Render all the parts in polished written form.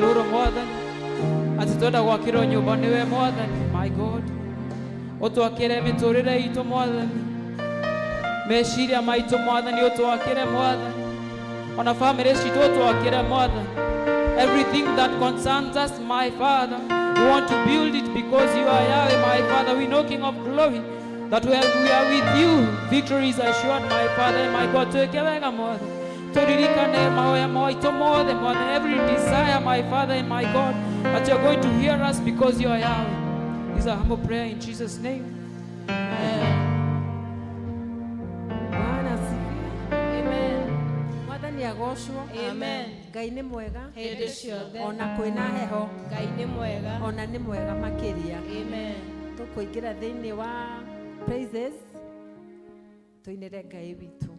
rũrũ Mwathani atĩ twenda gwakĩrwo nyũmba nĩwe Mwathani. My God, ũtwakĩre mĩtũrĩre itũ Mwathani, meciria maitũ Mwathani ũtwakĩre Mwathani, ona family citũ ũtwakĩre Mwathani. Everything that concerns us, my Father, we want to build it because you are Yahweh, my Father. We know, King of glory, that we are with you. Victory is assured, my Father and my God. Tuwekewega Mwathani, turirikane maoya maitũ mothe Mwathani, every desire, my Father and my God, that you are going to hear us because you are Yahweh. This is a humble prayer in Jesus' name. Amen. Ngai nĩ mwega Hĩndĩ ciothe. ona kwĩna heho Ngai nĩ mwega. ona nĩ mwega makĩria. Amen. Tũkũingĩra thĩinĩ wa praises tũinĩre Ngai witũ.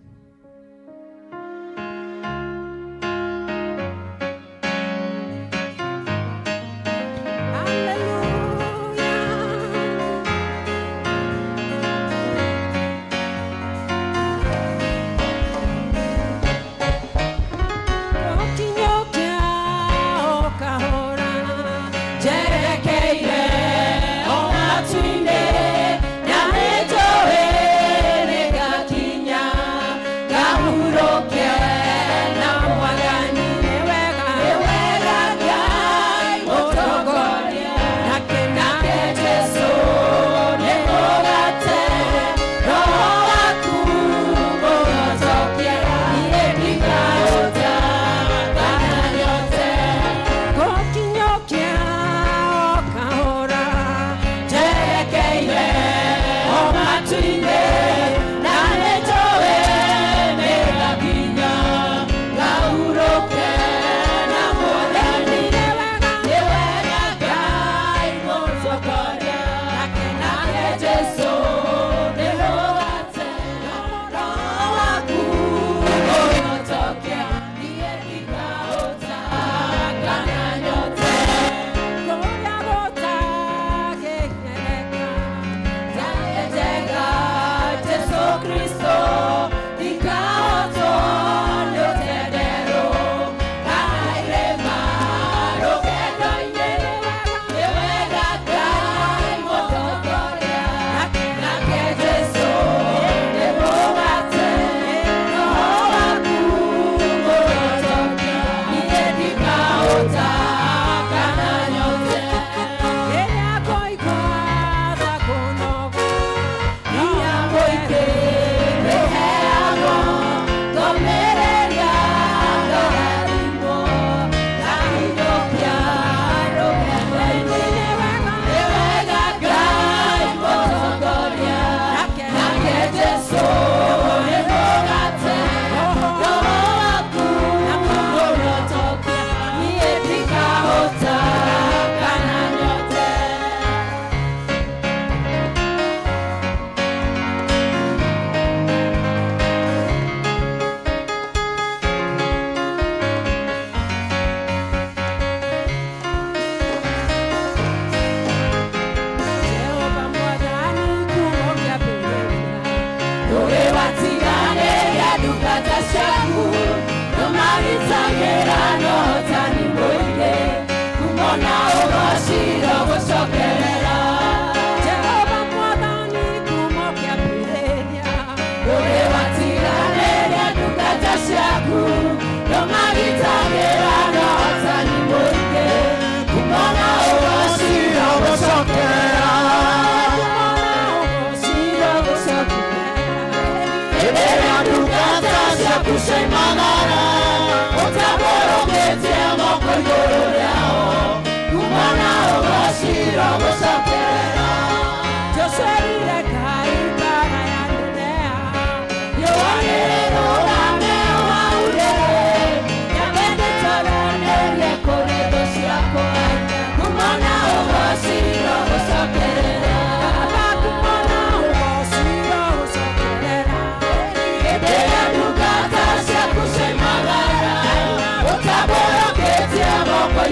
Otaboro ketia moko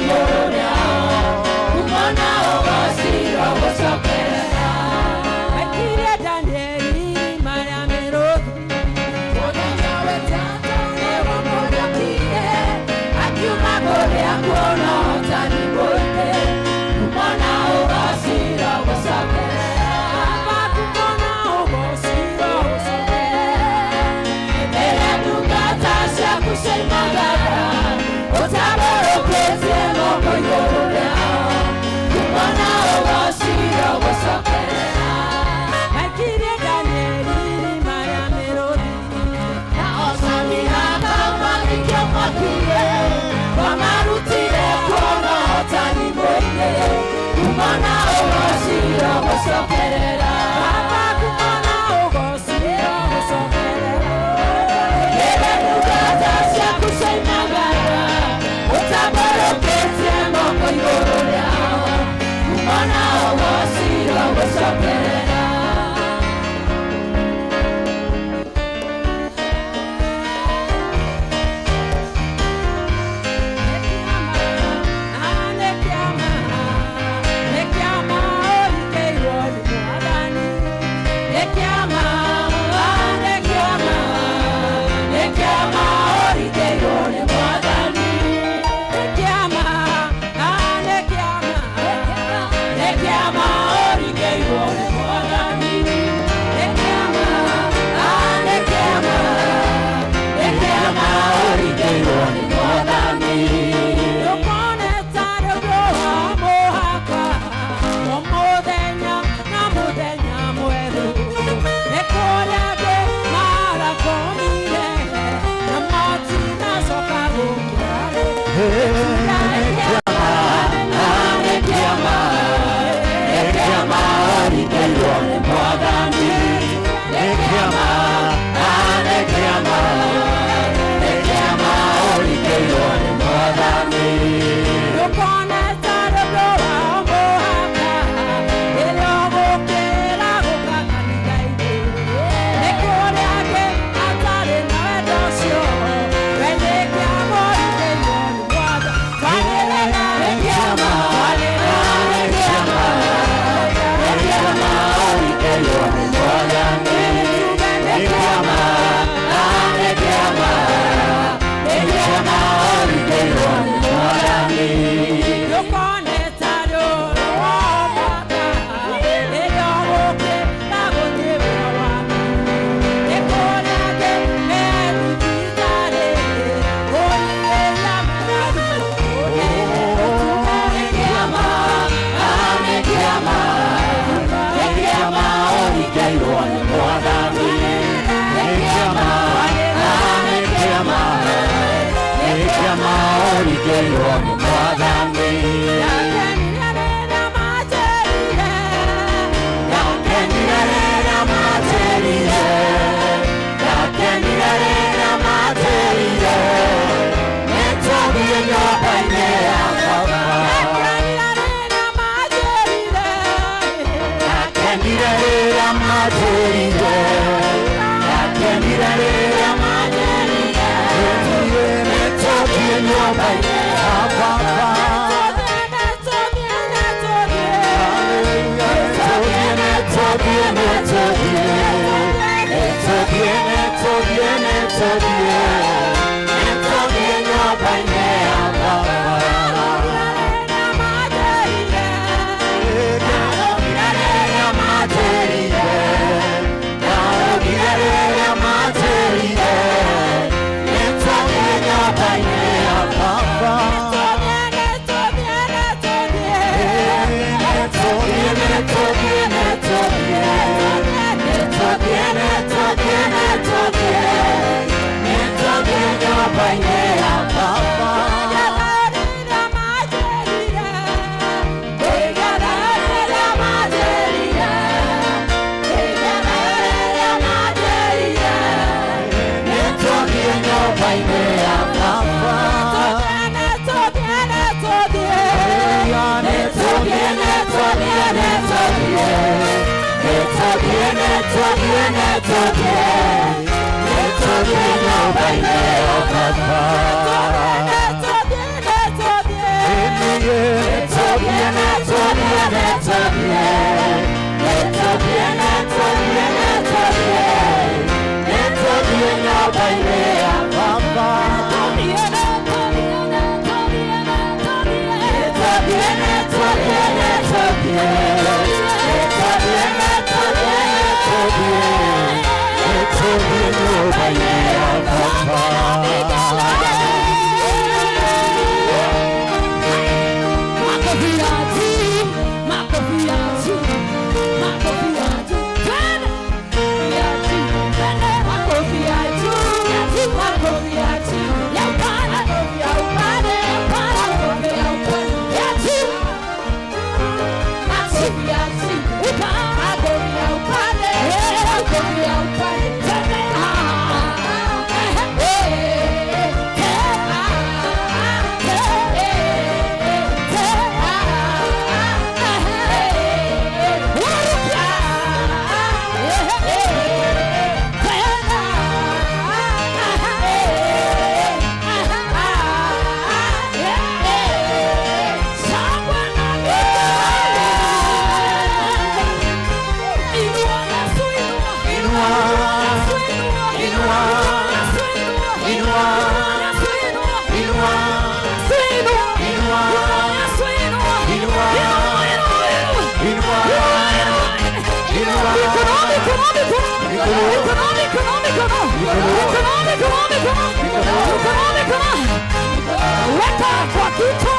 Weka kwa kichwa,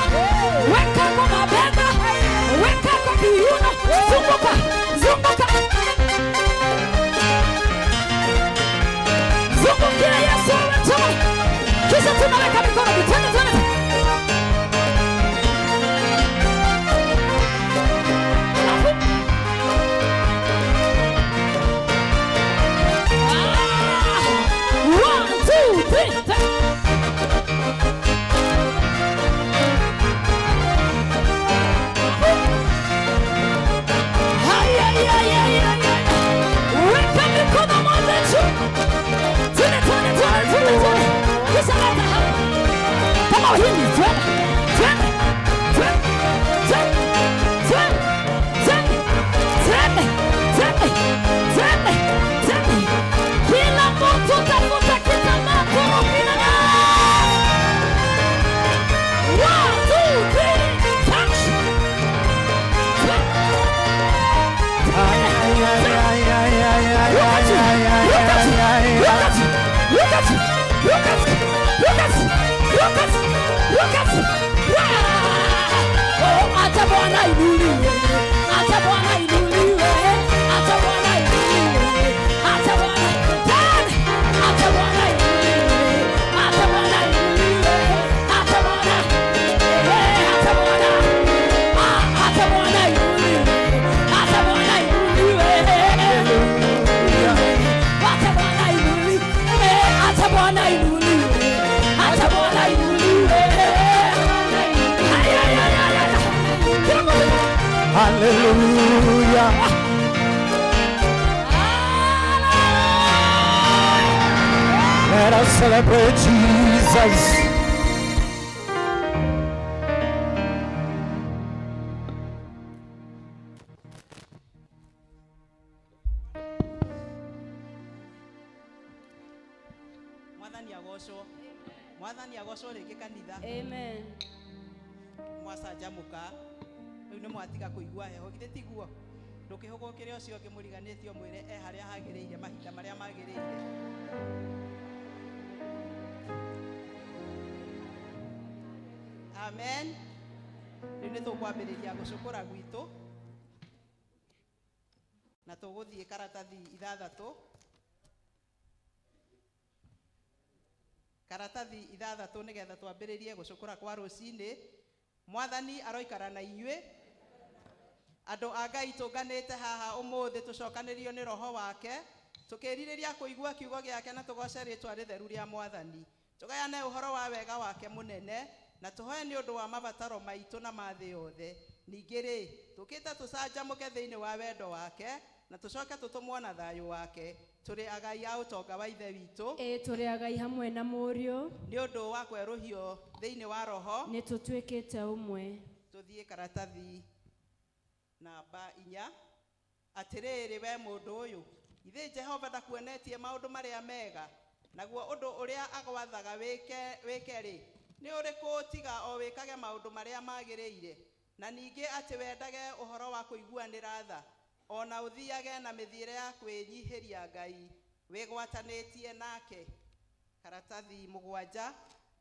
weka kwa mabega, weka kwa kiuno, zunguka, zunguka. Zungukia Yesu wetu. Kisha tunaweka mikono vitani tena. Look at Bwana inuliwe, acha Bwana inuliwe. Ay, ay, ay, ay, ay. Hallelujah. Let us celebrate Jesus. Mwathani agocwo rĩngĩ kanitha. Amen. Mwacanjamũka rĩu nĩ mwatiga kũigua heho githĩ tiguo ndũkĩhũgũkĩre ũcio ũngĩ mũriganĩtie mwĩre harĩa hagĩrĩire mahinda marĩa magĩrĩire. Amen. Rĩu nĩ tũkwambĩrĩria gũcũkũra gwitũ na tũgũthiĩ karatathi 6. Karatathi 6 nĩgetha twambĩrĩrie gũcũkũra kwa rũcinĩ. Mwathani aroikara na inyuĩ. Andũ a Ngai tũnganĩte haha ũmũthĩ tũcokanĩrio nĩ roho wake tũkĩrirĩria kũigua kiugo gĩake na tũgoce rĩtwa rĩtheru rĩa Mwathani. Tũgayane ũhoro wa wega wake mũnene na tũhoe nĩ ũndũ wa mabataro maitũ na mathĩ yothe. Ningĩ rĩ tũkĩte tũcanjamũke thĩinĩ wa wendo wake na tũcoke tũtũmwo na thayũ wake. Tũrĩ agai a ũtonga wa ithe witũ. Tũrĩ agai hamwe na mũriũ. Nĩ ũndũ wa kwerũhio thĩinĩ wa roho. Nĩ tũtuĩkĩte ũmwe. Tũthiĩ karatathi namba 4. Atĩrĩrĩ we mũndũ ũyũ, ithe Jehova ndakuonetie maũndũ marĩa mega, naguo ũndũ ũrĩa agwathaga wĩke rĩ nĩ ũrĩkũ tiga o wĩkage maũndũ marĩa magĩrĩire, na ningĩ atĩ wendage ũhoro wa kũiguanĩra tha, ona ũthiage na mĩthiĩre ya kwĩnyihĩria Ngai wĩgwatanĩtie nake. Karatathi 7.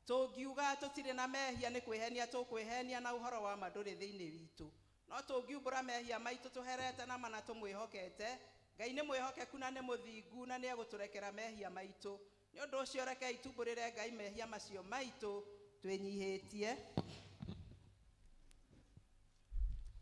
Tũngiuga tũtirĩ na mehia nĩ kwĩhenia tũkwĩhenia na ũhoro wa ma ndũrĩ thĩinĩ witũ, no tũngiumbũra mehia maitũ tũherete na mana tũmwĩhokete, Ngai nĩ mwĩhokeku na nĩ mũthingu na nĩ egũtũrekera mehia maitũ. Nĩ ũndũ ũcio rekei tumbũrĩre Ngai mehia macio maitũ twĩnyihĩtie.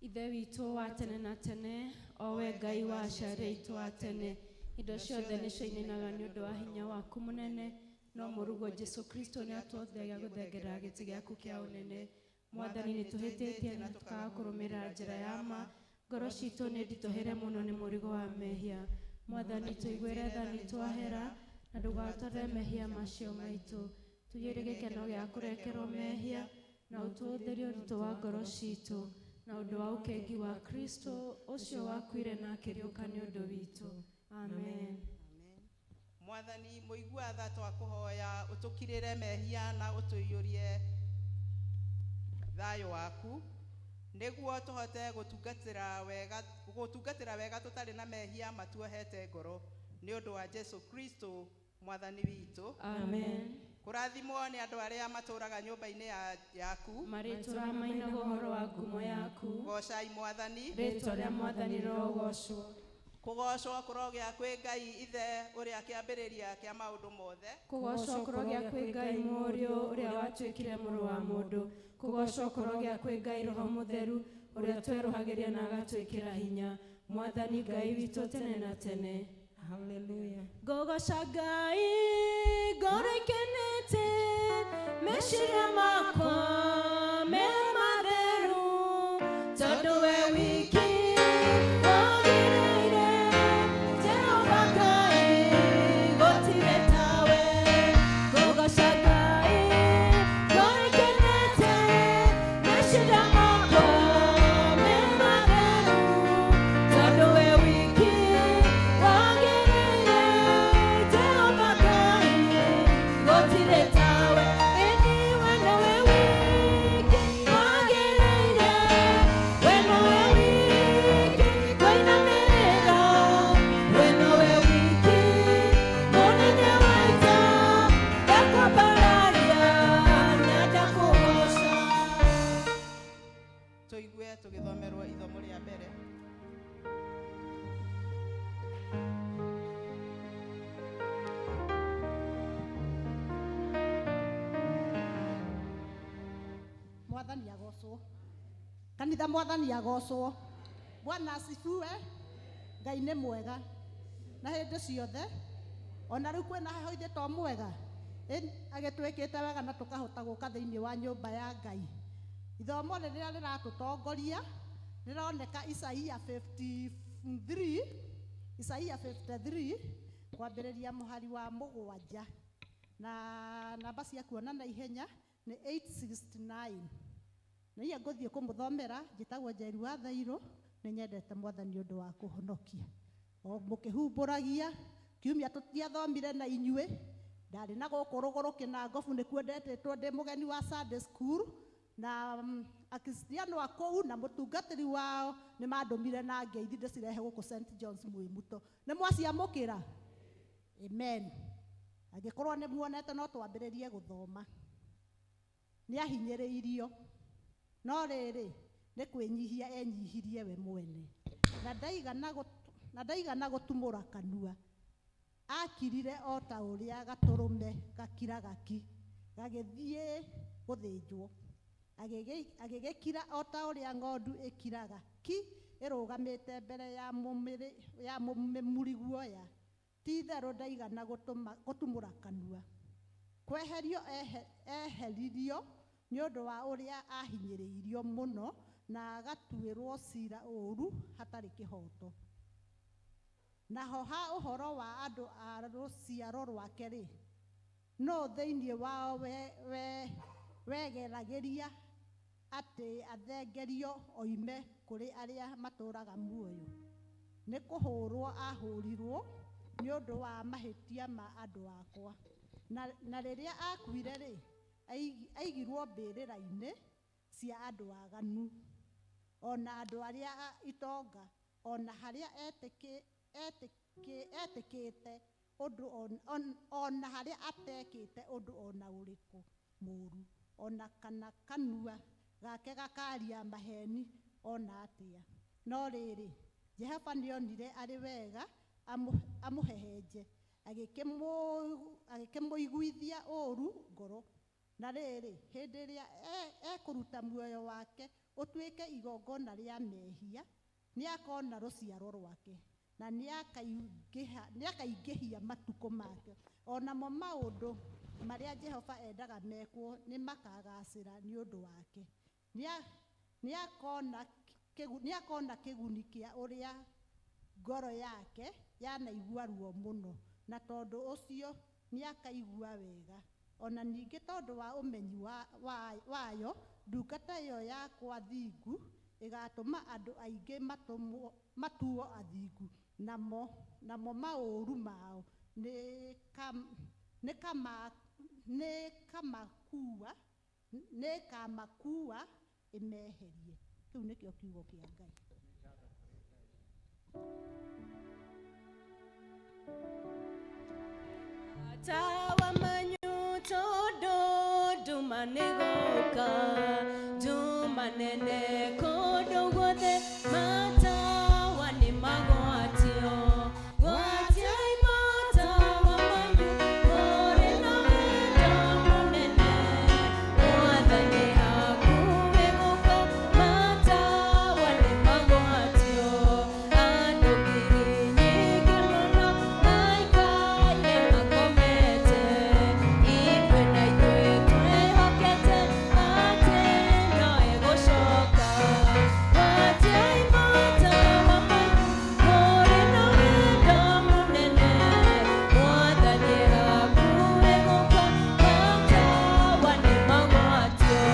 Ithe witũ wa tene na tene, o we Ngai wa aciari aitũ wa tene, indo ciothe nĩ ciainainaga nĩ ũndũ wa hinya waku mũnene, no mũrugo Jesu Kristo nĩ atũthaga gũthengerera gĩtĩ gĩaku kĩa ũnene. Mwathani nĩ tũhĩtĩtie na tũkaga kũrũmĩrĩra njĩra ya ma, ngoro citũ nĩ nditũhĩre mũno nĩ mũrigo wa mehia. Mwathani tũiguĩre tha nĩ twahera na ndũgatware mehia macio maitũ. Tũiyũrie gĩkeno gĩa kũrekerwo mehia na ũtũhũthĩrie ũritũ wa ngoro citũ na ũndũ wa ũkengi wa Kristo ũcio wakuire na akĩriũka nĩ ũndũ witũ. Amen. Mwathani mũigua tha twakũhoya ũtũkirĩre mehia na ũtũiyũrie thayũ waku nĩguo tũhote gũtungatĩra wega tũtarĩ na mehia matuohete ngoro, nĩ ũndũ wa Jesu Kristo Mwathani witũ. Amen. Kũrathimwo nĩ andũ arĩa matũũraga nyũmba-inĩ yaku, marĩtwa mainaga ũhoro wa ngumo yaku. Gocai Mwathani. Rĩtwa rĩa Mwathani rogocwo. Kũgocwo kũrogĩa kwĩ Ngai ithe ũrĩa kĩambĩrĩria kĩa maũndũ mothe. Kũgocwo kũrogĩa kwĩ Ngai mũriũ ũrĩa watuĩkire mũrũ wa mũndũ. Kũgocwo kũrogĩa kwĩ Ngai roho mũtheru ũrĩa twerũhagĩria na agatwĩkĩra hinya. Mwathani Ngai witũ tene na tene. Hallelujah. Ngũgoca Ngai ngoro ikenete, meciria makwa me matheru, tondũ we wiki wagĩrĩire, Jehova Ngai gũtirĩ tawe. Ngũgoca Ngai ngoro ikenete, meciria makwa me matheru, tondũ we wiki wagĩrĩire, Jehova Ngai gũtirĩ tawe. Ĩni we nowe wiki wagĩrĩire, we nowe wiki twainamĩrĩra, we nowe wiki mũnene wa ita, ndakwambararia na ndakũgoca. Tũigue tũgĩthomerwo ithomo rĩa mbere. Mwathani agocwo. Kanitha Mwathani agocwo. Bwana asifiwe. Ngai nĩ mwega na hĩndĩ ciothe, ona rĩu kwĩna heho ithe to mwega. agĩtwĩkĩte wega na tũkahota gũka thĩinĩ wa nyũmba ya Ngai. Ithomo rĩrĩa rĩratũtongoria rĩroneka Isaia 53 kwambĩrĩria mũhari wa 7 na namba cia kuona na ihenya nĩ 869. Na iye ngũthiĩ kũmũthomera, njĩtagwo Njeri wa Thairũ, nĩ nyendete Mwathani ũndũ wa kũhonokia. O mũkĩhumbũragia kiumia tũtiathomire na inyuĩ, ndarĩ na gũkũ rũgũrũ Kĩnangobu nĩkuo ndetĩtwo ndĩ mũgeni wa Sunday school, na akristiano a kũu na mũtungatĩri wao nĩ mandũmire na ngeithi ndĩcirehe gũkũ St John's Mwĩmuto. Nĩ mwaciamũkĩra? Amen. Angĩkorwo nĩ muonete no twambĩrĩrie gũthoma. Nĩ ahinyĩrĩirio, no rĩrĩ nĩ kwĩnyihia enyihirie we mwene, na ndaigana gũtumũra kanua. Akirire o ta ũrĩa gatũrũme gakira gaki gagĩthiĩ gũthĩnjwo, agĩgĩkira o ta ũrĩa ng'ondu ĩkiraga ki ĩrũgamĩte mbere ya mũmĩmuri guoya. Ti-itherũ ndaigana gũtumũra kanua. Kweherio eheririo nĩ ũndũ wa ũrĩa ahinyĩrĩirio mũno na agatuĩrwo cira ũũru hatarĩ kĩhoto. Naho ha ũhoro wa andũ a rũciaro rwake-rĩ, no thĩinĩ wao wegeragĩria atĩ athengerio oime kũrĩ arĩa matũũraga muoyo. Nĩ kũhũrwo ahũrirwo nĩ ũndũ wa mahĩtia ma andũ akwa. Na rĩrĩa akuire-rĩ, aigirwo mbĩrĩra-inĩ cia andũ aganu, ona andũ arĩa itonga, ona harĩa etĩkĩte ũndũ ona harĩa atekĩte ũndũ ona ũrĩkũ mũũru, ona kana kanua gake gakaria maheni ona atĩa. No rĩrĩ, Jehova nĩonire arĩ wega amũhehenje, agĩkĩmũiguithia ũũru ngoro. Na rĩrĩ, hĩndĩ ĩrĩa ekũruta muoyo wake ũtuĩke igongona rĩa mehia, nĩakona rũciaro rwake na nĩakaingĩhia matukũ make. Onamo maũndũ marĩa Jehova endaga mekwo nĩ makagacĩra nĩ ũndũ wake. Nĩakona kĩguni kĩa ũrĩa ngoro yake yanaigua ruo mũno, na tondũ ũcio nĩakaigua wega. Ona ningĩ tondũ wa ũmenyi wayo, ndungata ĩyo yakwa thingu ĩgatũma andũ aingĩ matuo athingu, namo maũru mao nĩkamakuua ĩmeherie. Kĩu nĩkĩo kiugo kĩa Ngai. Tawa manyuto do manegoka jumanene kodo gode matawa ni magwatio gwatia matawa manyu ore no munene mwathani hakuwe goka matawa ni magwatio andu ngiri nyingi muno naikaye makomete itwe na itwe twehokete ate no egocoka gwatia matawa manyu ore no wendo munene mwathani hakuwe goka matawa ni magwatio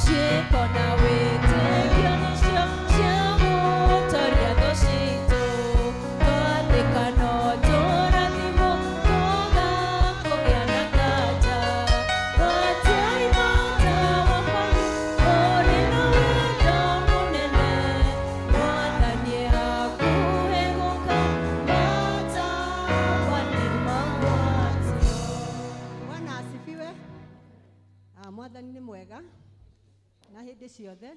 ciĩko na wĩtĩkio nĩcio cia gũtooria thũ citũ twathĩka no tũrathimwo twaga kũgĩa na nganja gwatia matawa manyu ũrĩ na wendo mũnene mwathani hakuhĩ gũka matawa nĩ magwatio. Bwana asifiwe. Mwathani nĩ mwega na hĩndĩ ciothe.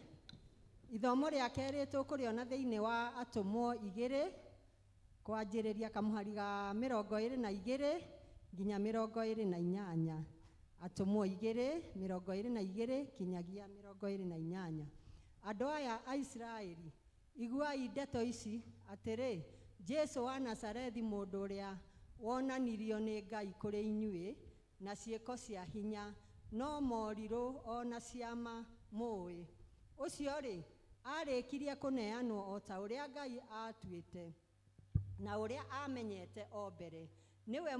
Ithomo rĩa kerĩ tũkũrĩona thĩinĩ wa Atũmwo 2 kwanjĩrĩria kamũhari ga 22 nginya 28. Atũmwo 2:22 kinyagia 28. Andũ aya a Isiraeli, iguai ndeto ici atĩrĩ, Jesu wa Nazarethi, mũndũ ũrĩa wonanirio nĩ Ngai kũrĩ inyuĩ na ciĩko cia hinya, no morirũ ona ciama mũĩ. Ũcio rĩ, arĩkirie kũneanwo o ta ũrĩa Ngai atuĩte na ũrĩa amenyete o mbere. Niwe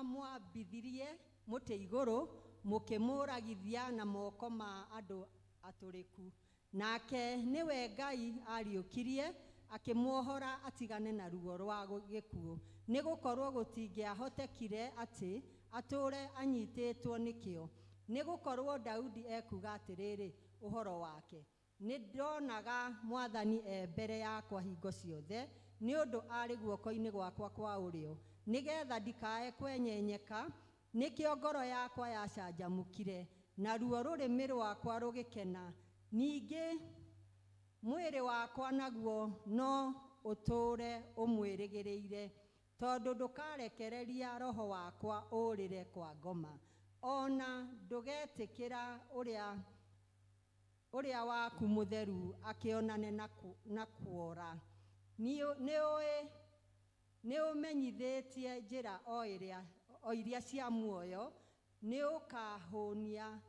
mwambithirie mũtĩ igũrũ, mũkĩmũragithia na moko ma andũ atũrĩku. Nake niwe Ngai ariũkirie, akĩmuohora atigane na ruo rwa gĩkuũ. Nĩ gũkorwo gũtingĩahotekire atĩ atũũre anyitĩtwo nĩkĩo. Nĩ gũkorwo Daudi ekuga atĩrĩrĩ ũhoro wake: nĩ ndonaga Mwathani mbere yakwa hingo ciothe, nĩ ũndũ arĩ guoko-inĩ gwakwa kwa ũrĩo, nĩgetha ndikae kwenyenyeka. Nĩkĩo ngoro yakwa yacanjamũkire, na ruo rũrĩmĩ rwakwa rũgĩkena. Ningĩ mwĩrĩ wakwa naguo no ũtũũre ũmwĩrĩgĩrĩire, tondũ ndũkarekereria roho wakwa ũrĩre kwa ngoma, ona ndũgetĩkĩra ũrĩa waku mũtheru akĩonane na kuora. Nĩ ũmenyithĩtie njĩra o iria cia muoyo, nĩ ũkahũnia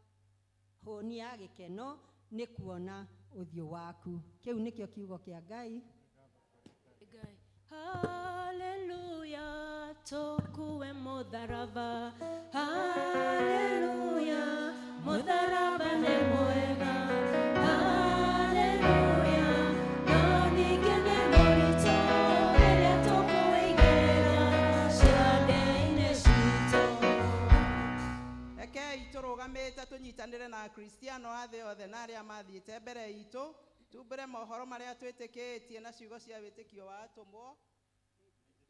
gĩkeno nĩ kuona ũthiũ waku. Kĩu nĩkĩo kiugo kĩa Ngai. Hallelujah, tokuwe mutharaba. Hallelujah, mutharaba ni mwega. Hallelujah, no ningene morito eria tukuigera ciande-inĩ citũ. Rekei tũrũgamĩte tũnyitanĩre na Akristiano a thĩ yothe na arĩa mathiĩte mbere itũ, tumbũre mohoro marĩa twĩtĩkĩtie na ciugo cia wĩtĩkio wa atũmwo.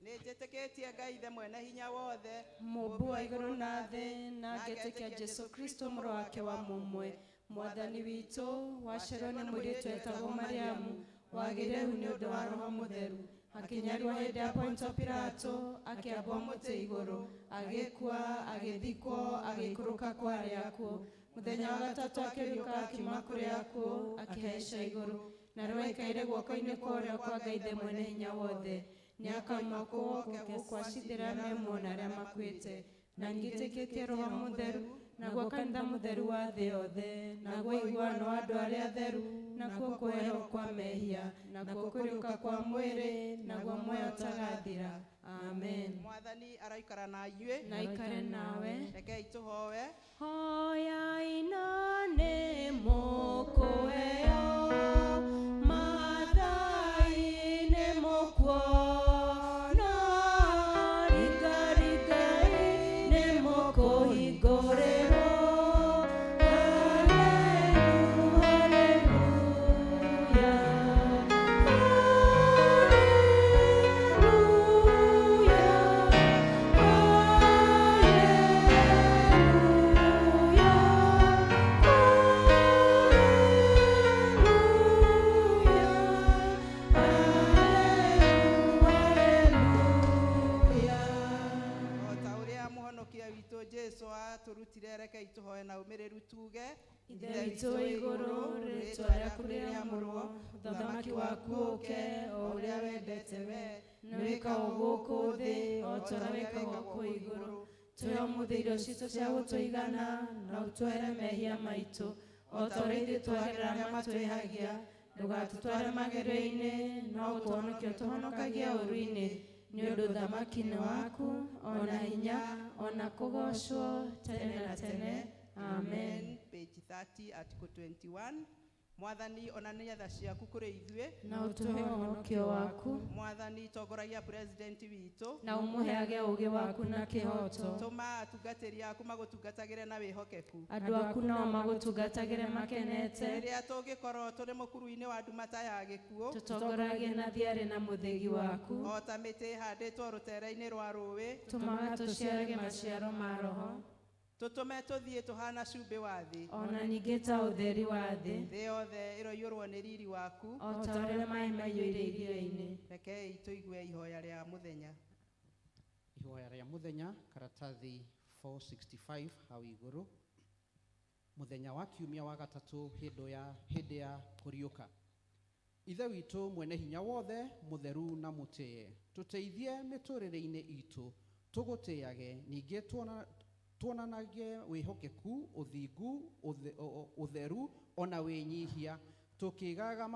Nĩ njĩtĩkĩtie Ngai Ithe mwene hinya wothe, Mũmbi wa igũrũ na thĩ, na ngetĩkia Jesu Kristo mũrũ wake wa mũmwe, Mwathani witũ, waciarwo nĩ mũirĩtu wetagwo Mariamu, wagĩrĩru nĩ ũndũ wa Roho Mũtheru, akĩnyarwo hĩndĩ ya Pontio Pilato, akĩambwo mũtĩ igũrũ, agĩkua, agĩthikwo, agĩikũrũka kwa arĩa akuũ. Mũthenya wa gatatũ akĩriũka akiuma kũrĩ akuũ, akĩhaica igũrũ, na rĩu aikaire guoko-inĩ kwa ũrĩo kwa Ngai Ithe mwene hinya wothe. Nĩ akauma kuo gũkwacithĩra memo na arĩa makuĩte. Na ngĩtĩkĩtie Roho Mũtheru, naguo kanitha mũtheru wa thĩ yothe, naguo iguano wa andũ arĩa atheru, nakuo kũheo kwa mehia, nakuo kũriũka kwa mwĩrĩ, naguo muoyo ũtagathira. Amen. Mwathani araikara na inyuĩ, Na ikare nawe. rekei tũhoe. Hoya inane mũkũheo, mathai-inĩ mũkuona, ringaringai-nĩ mũkũhingũrĩrwo. Tũrutire rekei tũhoe na ũmĩrĩru tuge. Ithe witũ wĩ igũrũ, rĩĩtwa rĩaku rĩrĩamũrwo, ũthamaki waku ũũke, o ũrĩa wendete wee, nĩ wĩkagwo gũkũ thĩ, o ta ũrĩa wĩkagwo kũu igũrũ. Tũhe ũmũthĩ irio citũ cia gũtũigana, na ũtwehere mehia maitũ, o ta ũrĩa ithuĩ twagĩrĩra arĩa matwĩhagia, ndũgatũtware magerio-inĩ, no ũtũhonokie ũtũhonokagia ũũru-inĩ, nĩ ũndũ ũthamaki nĩ waku, ona hinya, ona kũgocwo tene na tene. Amen. Page 30 article 21. Mwathani onania tha ciaku kũrĩ ithuĩ, Na ũtũhe ũhonokio waku, Mwathani tongoragia president witũ, na ũmũheage ũũgĩ waku na kĩhooto. tũma atungatĩri aku magũtungatagĩre na wĩhokeku. Andũ aku nao magũtungatagĩre makenete, Rĩrĩa tũngĩkorwo tũrĩ mũkuru-inĩ wa ndumata ya gĩkuũ, tũtongoragie na thiarĩ na mũthĩgi waku, o ta mĩtĩ ĩhandĩtwo rũtere-inĩ rwa rũĩ, tũmaga tũciarage maciaro ma Roho, tũtũme tũthiĩ tũhana cumbĩ wa thĩ, ona ningĩ ta ũtheri wa thĩ, thĩ yothe ĩroiyũrwo nĩ riri waku. o ta ũrĩa maĩ maiyũire iria-inĩ. Rekei tũigue ihoya rĩa mũthenya. Ihoya rĩa mũthenya, karatathi 465 hau igũrũ. Mũthenya wa kiumia wa gatatũ hĩndĩ ya kũriũka. Ithe witũ mwene hinya wothe, mũtheru na mũtĩe, tũteithie mĩtũrĩre-inĩ itũ, tũgũtĩage ningĩ tuonanagie wĩhokeku ũthingu ũtheru ona wĩnyihia tũkĩgaga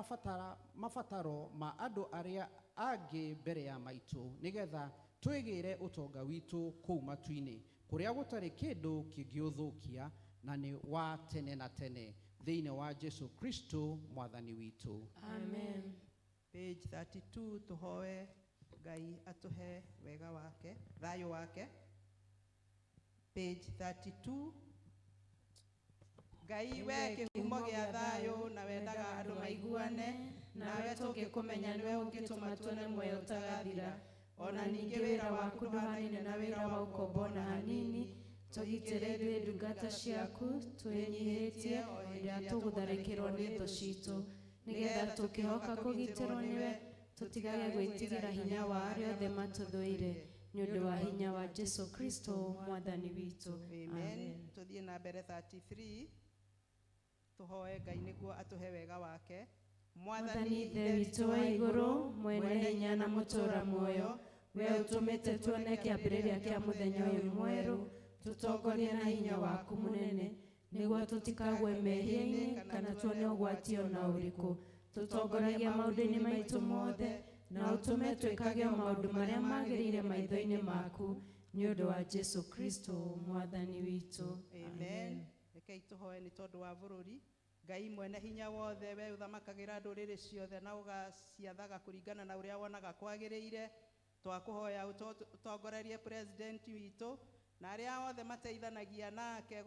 mabataro ma andũ arĩa angĩ mbere ya maitũ nĩgetha twĩgĩre ũtonga witũ kũu matu-inĩ kũrĩa gũtarĩ kĩndũ kĩngĩũthũkia na nĩ wa tene na tene thĩinĩ wa Jesu Kristo mwathani witũ. Amen. Page 32 tũhoe Ngai atũhe wega wake, thayũ wake. Page 32. Ngai we kĩhumo gĩa thayũ na wendaga andũ maiguane, nawe tũngĩkũmenya nĩwe ũngĩtũma tuone muoyo ũtagathira. Ona ningĩ wĩra waku ndũhanaine na wĩra wa ũkombo na hanini, tũgitĩre ithuĩ ndungata ciaku, twĩnyihĩtie o rĩrĩa tũgũtharĩkĩrwo nĩ thũ citũ, nĩgetha tũkĩhoka kũgitĩrwo nĩwe, tũtigage gwĩtigĩra hinya wa arĩa othe matũthũire, nĩ ũndũ wa hinya wa Jesu Kristo mwathani witũ. Amen. Tũthiĩ na mbere 33. Tũhoe Ngai nĩguo atũhe wega wake. Mwathani ithe witũ wa igũrũ, mwene hinya na mũtũũra muoyo, we ũtũmĩte tuone kĩambĩrĩria kĩa mũthenya ũyũ mwerũ, tũtongorie na hinya waku mũnene, nĩguo tũtikagwe mehia-inĩ kana tuone ũgwati ona ũrĩkũ. Tũtongoragia maũndũ-inĩ maitũ mothe, na ũtũme twĩkage maũndũ marĩa magĩrĩire maitho-inĩ maku, nĩ ũndũ wa Jesu Kristo mwathani witũ. Amen. Rekei tũhoe nĩ tondũ wa bũrũri. Ngai mwene hinya wothe, we ũthamakagĩra ndũrĩrĩ ciothe na ũgaciathaga kũringana na ũrĩa wonaga kwagĩrĩire, twakũhoya ũtongorerie president witũ na arĩa othe mateithanagia nake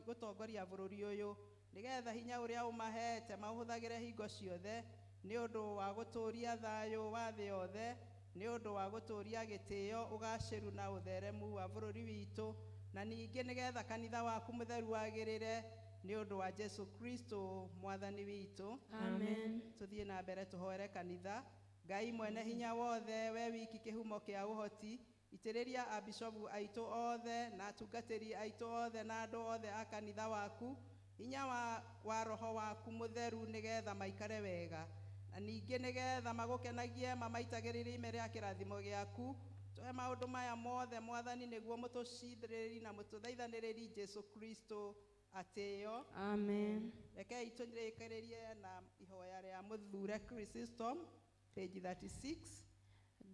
gũtongoria bũrũri ũyũ, nĩgetha hinya ũrĩa ũmahete maũhũthagĩre hingo ciothe nĩ ũndũ wa gũtũũria thayũ wa thĩ yothe, nĩ ũndũ wa gũtũũria gĩtĩo, ũgacĩru na ũtheremu wa bũrũri witũ, na ningĩ nĩgetha kanitha waku mũtheru wagĩrĩre nĩ ũndũ wa Jesu Kristo mwathani witũ. Amen. Tũthiĩ na mbere tũhoere kanitha. Ngai mwene hinya wothe, we wiki kĩhumo kĩa ũhoti, itĩrĩria abishopu aitũ othe na atungatĩri aitũ othe na andũ othe a kanitha waku hinya wa roho waku mũtheru, nĩgetha maikare wega, na ningĩ nĩgetha magũkenagie mamaitagĩrĩrie ime rĩa kĩrathimo gĩaku. Tũhe maũndũ maya mothe mwathani, nĩguo mũtũcithĩrĩri na mũtũthaithanĩrĩri Jesu Kristo atĩo. Amen. Rekei tũrĩkĩrĩrie na ihoya rĩa mũthure Chrysostom, page 36.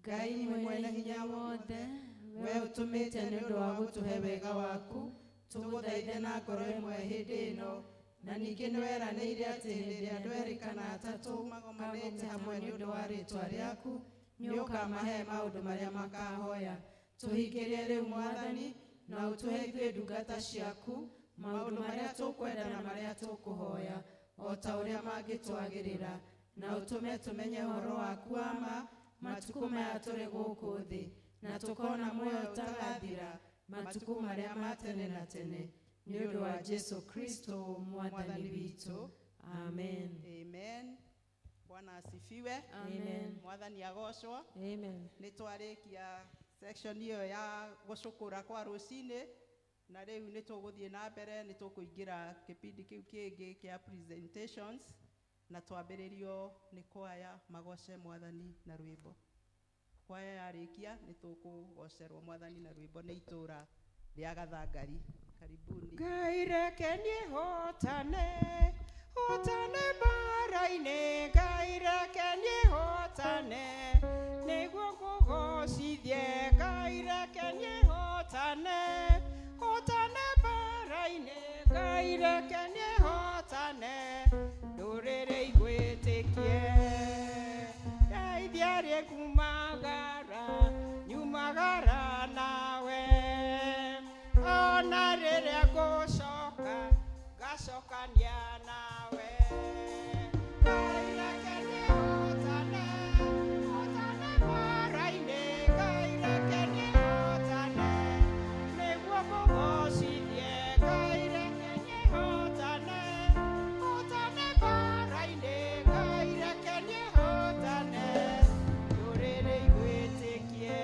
Ngai mwene hinya wothe, we ũtũmĩte nĩ ũndũ wa gũtũhe wega waku, tũgũthaithe na ngoro ĩmwe hĩndĩ ĩno, na ningĩ nĩweranĩire atĩ hĩndĩ ĩrĩa andũ erĩ kana atatũ magomanĩte hamwe nĩ ũndũ wa rĩĩtwa rĩaku, nĩ ũkamahe maũndũ marĩa makahoya. Tũhingĩrie rĩu mwathani, na ũtũhe ithuĩ ndungata ciaku maũndũ marĩa tũkwenda na marĩa tũkũhoya, o ta ũrĩa mangĩtwagĩrĩra, na ũtũme tũmenye ũhoro waku wa ma matukũ maya tũrĩ gũkũ thĩ, na tũkona muoyo ũtagathira matukũ marĩa ma tene na tene, nĩ ũndũ wa Jesu Kristo mwathani witũ. Amen. Amen. Bwana asifiwe. Amen. Mwathani agocwo. Amen. Nĩ twarĩkia section hiyo ya gũcũkũra kwa rũcinĩ, na rĩu nĩ tũgũthiĩ na mbere, nĩ tũkũingĩra kĩpindi kĩu kĩngĩ kĩa presentations, na twambĩrĩrio nĩ kwaya magoce mwathani na rwĩmbo. Kwaya yarĩkia nĩ tũkũgocerwo mwathani na rwĩmbo nĩ itũũra rĩa Gathangari. Karibuni. Ngai reke niĩ hotane, hotane mbara-inĩ, Ngai reke niĩ hotane, nĩguo ngũgocithie, Ngai reke niĩ hotane, hotane mbara-inĩ, Ngai reke niĩ hotane, ndũrĩrĩ igwĩtĩkie, ndeithia rĩ kumagara, nyumagara nawe, ona rĩrĩa ngũcoka, ngacokania nawe. Ngai reke niĩ hotane, hotane mbara-inĩ, Ngai reke niĩ hotane, nĩguo ngũgocithie, Ngai reke niĩ hotane, hotane mbara-inĩ, Ngai reke niĩ hotane, ndũrĩrĩ igwĩtĩkie.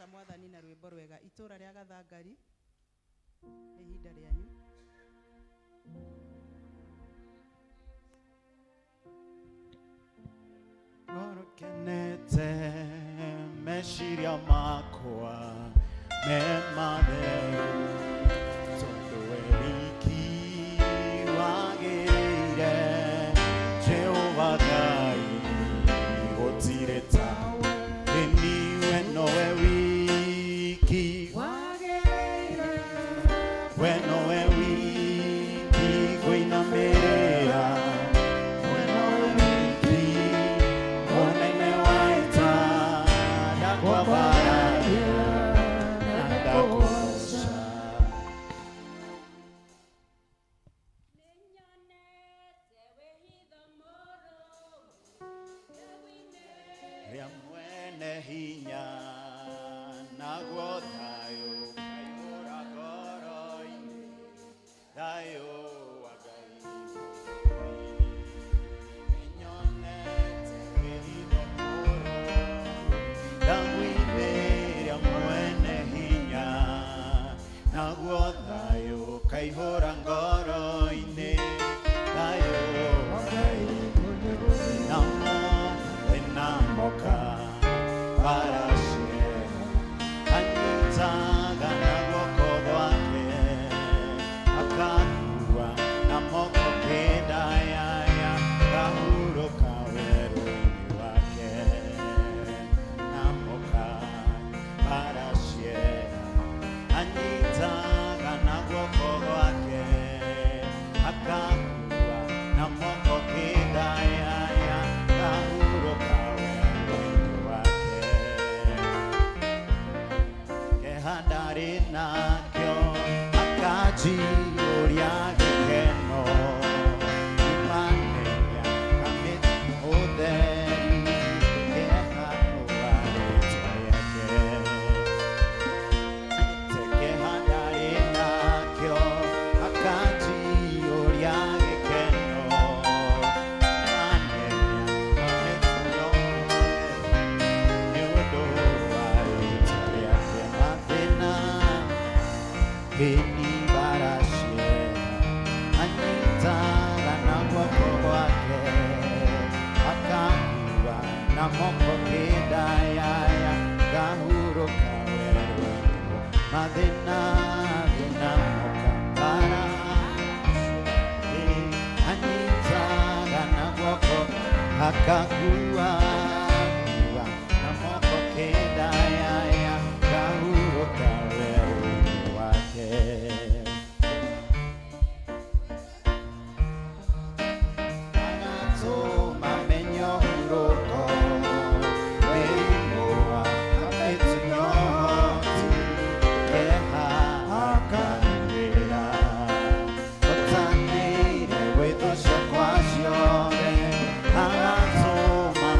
goca mwathani na rwĩmbo rwega. Itũra rĩa Gathangari nĩ ihinda rĩanyu. Kenete meciria makwa me matheru tondu we wiki wagĩrĩire Jehova Ngai gũtirĩ tawe niwe nowe wiki wagĩrĩire we nowe wiki kwĩnamĩrĩra Agatoma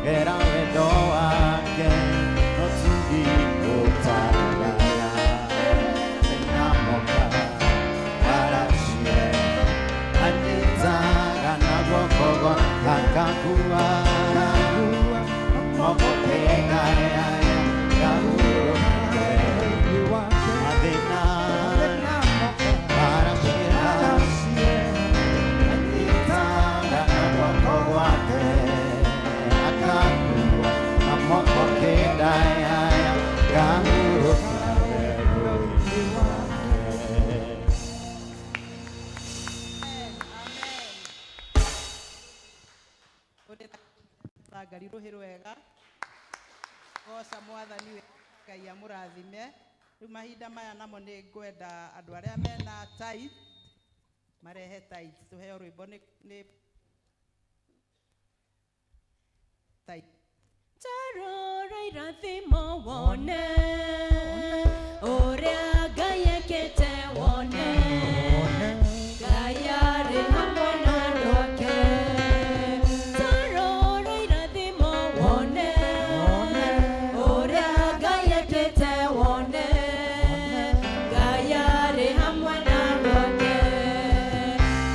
gera wendo wake no tũngĩmũtaragaya namoka aracie anyitaga na guoko akakua moko kegaya gahurũke mathĩna aracie anyitaga na guoko gwake akakua moko kegaya gahurũke werũ-inĩ wake. Ngari ruhi rwega goca mwathani we Ngai amũrathime. Rĩu mahinda maya namo nĩ ngwenda andũ arĩa mena tithe marehe tithe tũheo rwĩmbo nĩ tithe. Tarora irathimo wone ũrĩa Ngai ekĩte wone Ngai arĩ hamwe na andũ ake. Tarora irathimo wone ũrĩa Ngai ekĩte wone Ngai arĩ hamwe na andũ ake.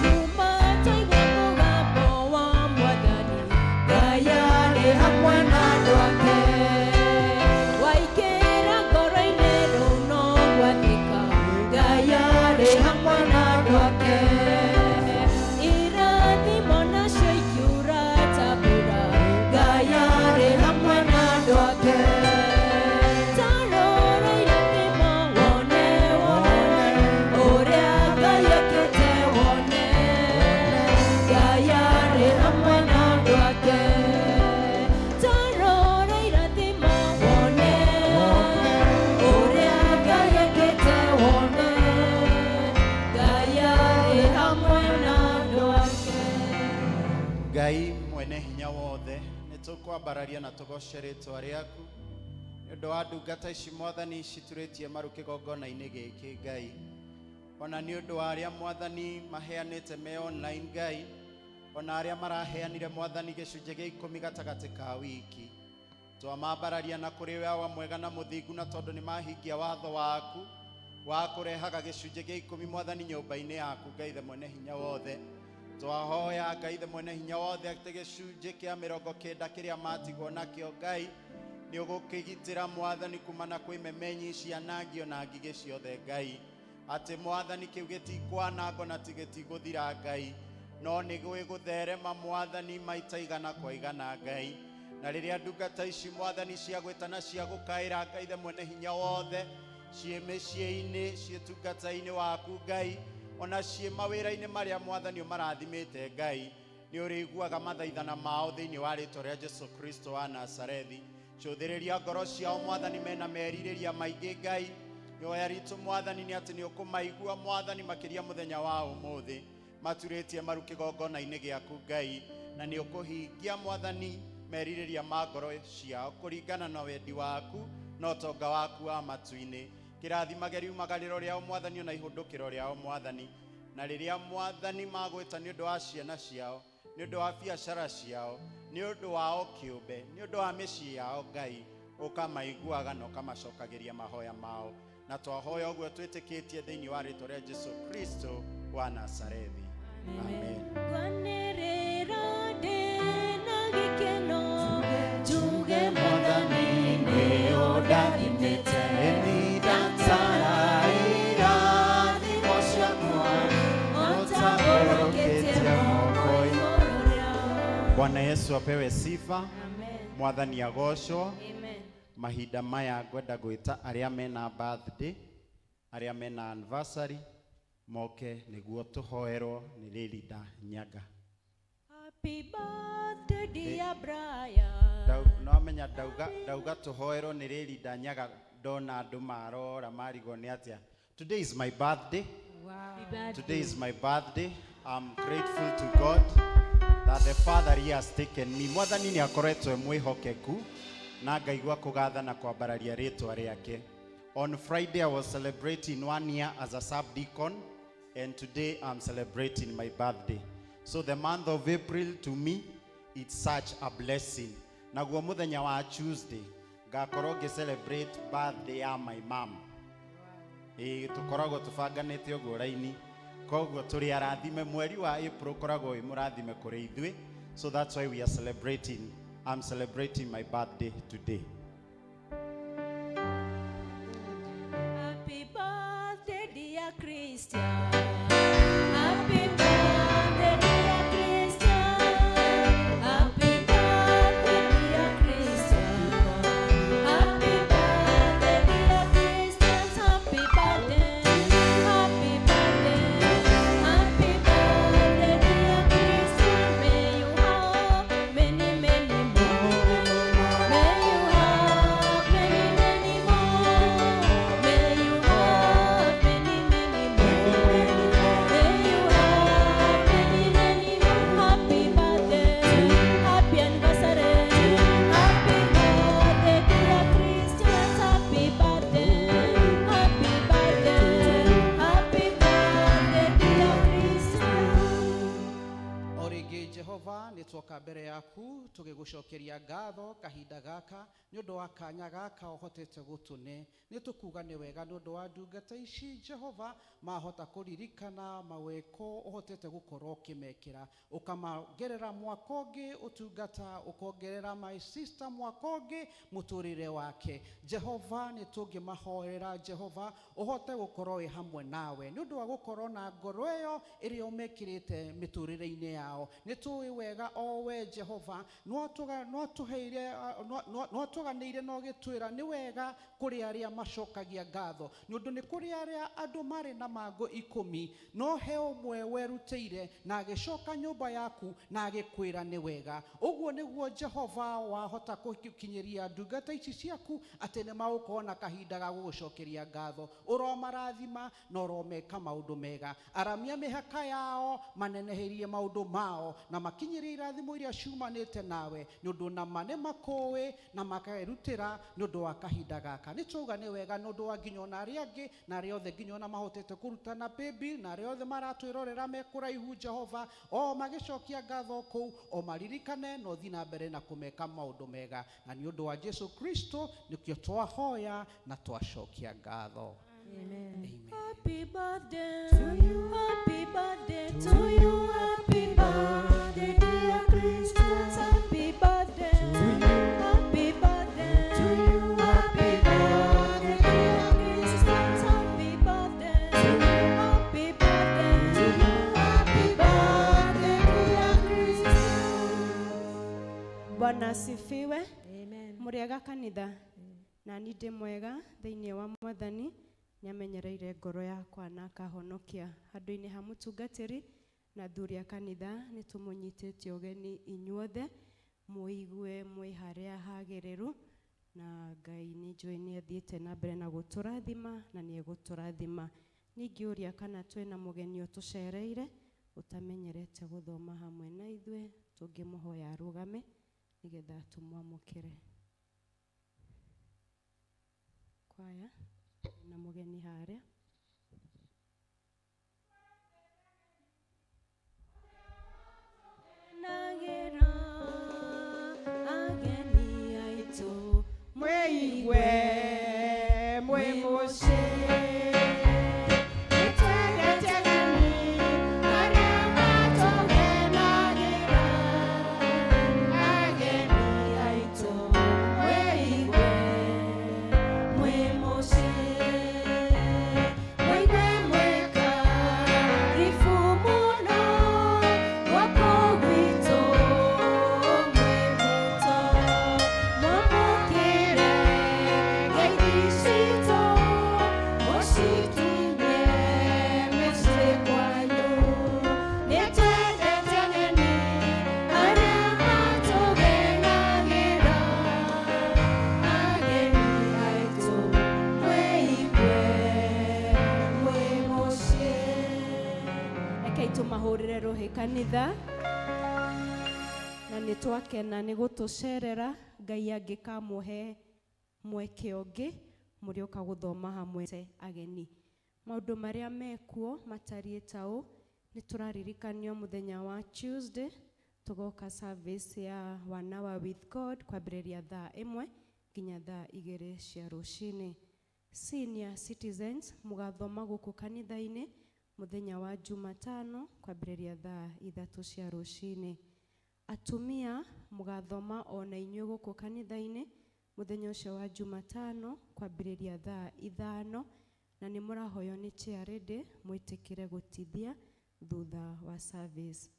Kuma twaigua mũgambo wa Mwathani Ngai arĩ hamwe na andũ ake. Waingĩra ngoro-inĩ rĩu no gwathĩka Ngai arĩ hamwe na andũ ake. Irathimo nacio ikiura ta mbura Ngai arĩ hamwe na andũ ake. Tarora irathimo wone ũrĩa Ngai ekĩte wone Ngai arĩ hamwe na andũ ake. Tarora irathimo wone ũrĩa Ngai ekĩte wone Ngai arĩ hamwe na andũ ake. Ngai mwene hinya wothe nĩ tũkwambararia na tũgoce rĩtwa rĩaku nĩ ũndũ wa ndungata ici Mwathani citurĩtie maru kĩgongona-inĩ gĩkĩ Ngai, ona nĩ ũndũ wa arĩa Mwathani maheanĩte me online Ngai, ona arĩa maraheanire Mwathani gĩcunjĩ gĩa 10 gatagatĩ ka wiki. Twamambararia na kũrĩ we wa mwega na mũthingu, na tondũ nĩ mahingia watho waku wa kũrehaga gĩcunjĩ gĩa 10 Mwathani nyũmba-inĩ yaku Ngai Ithe mwene hinya wothe. Twahoya Ngai Ithe mwene hinya wothe atĩ gĩcunjĩ kĩa 90 kĩrĩa matigwo nakĩo Ngai nĩ ũgũkĩgitĩra Mwathani kumana kwĩ memenyi cianangio na ngigĩ ciothe Ngai, atĩ Mwathani kĩu gĩtikwanangwo na tigĩtigũthira Ngai, no nĩ gũgũtherema Mwathani maita igana kwa igana Ngai. Na rĩrĩa ndungata ici Mwathani ciagwĩtana cia gũkaĩra Ngai Ithe mwene hinya wothe ciĩ mĩciĩ-inĩ ciĩ tungata-inĩ waku Ngai, ona ciĩ mawĩra-inĩ marĩa Mwathani ũmarathimĩte Ngai, nĩ ũrĩiguaga mathaithana mao thĩinĩ wa rĩĩtwa rĩa Jesũ Kristo wa Nazarethi. Cũthĩrĩria ngoro ciao Mwathani mena merirĩria maingĩ Ngai, nĩhoya ritũ Mwathani nĩ atĩ nĩ ũkũmaigua Mwathani makĩria mũthenya wa ũmũthĩ maturĩtie maru kĩgongona-inĩ gĩaku Ngai, na nĩ ũkũhingia Mwathani merirĩria ma ngoro ciao kũringana na wendi waku na ũtonga waku wa matu-inĩ. Kĩrathimage riumagarĩro rĩao Mwathani ona ihũndũkĩro rĩao Mwathani, na rĩrĩa Mwathani magwĩta nĩ ũndũ wa ciana ciao, nĩ ũndũ wa biacara ciao, nĩ ũndũ wao kĩũmbe, nĩ ũndũ wa mĩciĩ yao Ngai, ũkamaiguaga na ũkamacokagĩria mahoya mao. Na twahoya ũguo twĩtĩkĩtie thĩinĩ wa rĩĩtwa rĩa Jesũ Kristo wa Nazarethi. Amen. Kwanĩrĩra ndĩna gĩkeno njuge Mwathani nĩ ũndathimĩte. Bwana Yesu apewe sifa. Amen. Mwathani agocwo. Amen. Mahinda maya ngwenda gwĩta arĩa mena birthday, arĩa mena anniversary moke nĩguo tũhoerwo nĩ Lilida Nyaga. Happy birthday dear Brian. No amenya ndauga tũhoerwo nĩ Lilida Nyaga ndona andũ marora marigwo nĩ atĩa. Today is my birthday. Wow. Today is my birthday. I'm grateful to God that the Father he has taken me. Mwathani nĩ akoretwo mwĩhokeku na ngaigua kũgatha na kwambararia rĩĩtwa rĩake. On Friday I was celebrating 1 year as a sub-deacon, and today I'm celebrating my birthday. So the month of April to me, it's such a blessing. naguo muthenya wa Tuesday ngakorwo celebrate birthday ya my mom. Tukoragwo tubanganite uguo raini, koguo turi arathime. Mweri wa April koragwo wi murathime kuri ithui, so that's why we are celebrating. I'm celebrating my birthday today. Happy birthday, dear Christian. Happy birthday, dear Christian. Happy birthday, dear Christian. Happy birthday, dear Christian. Happy birthday. Happy birthday. Happy birthday, dear Christian. May you have many, many more. May you have many, many more. May you have many, many more. May you have many, many more. Happy birthday, happy anniversary. Happy birthday, dear Christians. Happy birthday, happy birthday, happy birthday, dear Christians. O rĩngĩ Jehova nĩ twoka mbere yaku tũgĩgũcokeria ngatho kahinda gaka nĩ ũndũ wa kanya gaka ũhotete gũtũne. Nĩ tũkuga nĩ wega nĩ ũndũ wa ndungata ici Jehova mahota kũririkana mawĩko ũhotete gũkorwo ũkĩmekĩra, ũkamaongerera mwaka ũngĩ ũtungata, ũkongerera my sister mwaka ũngĩ mũtũrĩre wake. Jehova nĩ tũngĩmahoera Jehova ũhote gũkorwo wĩ hamwe nawe nĩ ũndũ wa gũkorwo na ngoro ĩyo ĩrĩa ũmekĩrĩte mĩtũrĩre-inĩ yao. Nĩ tũĩ wega o we Jehova no tũganĩire no gĩtwĩra nĩ wega kũrĩ arĩa macokagia ngatho, nĩ ũndũ nĩ kũrĩ arĩa andũ marĩ na mango 10 no he ũmwe werutĩire na agĩcoka nyũmba yaku na agĩkwĩra nĩ wega. Ũguo nĩguo Jehova wahota gũkinyĩria ndungata ici ciaku atĩ nĩ magũkorwo na kahinda ga gũgũcokeria ngatho. Ũromarathima na ũromeka maũndũ mega, aramia mĩhaka yao, maneneherie maũndũ mao na makinyĩrie irathimo iria ciumanĩte nawe, nĩ ũndũ nama nĩ makũĩ na makerutĩra nĩ ũndũ wa kahinda gaka. Nĩ tũuga nĩ wega nĩ ũndũ wa nginya ona arĩa angĩ na arĩa othe nginya ona mahotete kũrutana paybill na arĩa othe maratwĩrorera mekũraihu Jehova, o magĩcokia ngatho kũu, o maririkane no thiĩ na mbere na kũmeka maũndũ mega, na nĩ ũndũ wa Jesu Kristo nĩkĩo twahoya na twacokia ngatho. Amen. Happy birthday to you. Happy birthday to you. Happy birthday, dear Christians. Happy birthday to you. Happy birthday to you. Happy birthday, dear Christians. Happy birthday to you. Happy birthday to you. Happy birthday, dear Christians. Bwana asifiwe. Amen. Mũrĩega kanitha. Na ni ndĩ mwega thĩinĩ wa Mwathani, nĩamenyereire ngoro yakwa na akahonokia. Handũ-inĩ ha mũtungatĩri na athuri a kanitha nĩ tũmũnyitĩte ũgeni inyuothe, mũigue mwĩ harĩa hagĩrĩru, na Ngai nĩ njũĩ nĩ athiĩte na mbere na gũtũrathima na nĩ egũtũrathima. Ningĩũria kana twĩna mũgeni ũtũcereire ũtamenyerete gũthoma hamwe na ithuĩ, tũngĩmũhoya arũgame nĩgetha tũmwamũkĩre. Kwaya na mũgeni harĩa. Nagera ageni aitũ Mwĩigwe mwĩ mũciĩ. Nĩtwendete ageni arĩa matũgenagĩra. Ageni aitũ mwĩigwe mwĩ mũciĩ. Mũigwe mwĩkaribu mũno gwakũ gwitũ mwĩ mũto. Mwamũkĩre ngeithi citũ, mũcikinyie mĩciĩ kwanyu. Nĩtwendete ageni arĩa matũgenagĩra. Ageni aitũ mwĩigwe mwĩ mũciĩ. Rekei tũmahũrĩre rũhĩ kanitha. Na nĩ twakena nĩ gũtũcerera. Ngai angĩkamũhe mweke ũngĩ mũrĩoka gũthoma hamwe ageni. Maũndũ marĩa mekuo matariĩ ta ũũ, nĩ tũraririkanio mũthenya wa Tuesday tugoka service ya 1 hour with God kwambĩrĩria thaa 1 nginya thaa 2 cia rũcinĩ. Senior citizens mugathoma gũkũ kanitha-inĩ mũthenya wa Jumatano kwambĩrĩria thaa 3 cia rũcinĩ. Atumia mugathoma ona inyuĩ gũkũ kanitha-inĩ mũthenya ũcio wa Jumatano kwambĩrĩria thaa 5 na nĩ mũrahoyo nĩ chairlady mwĩtĩkĩre gũtithia thutha wa service.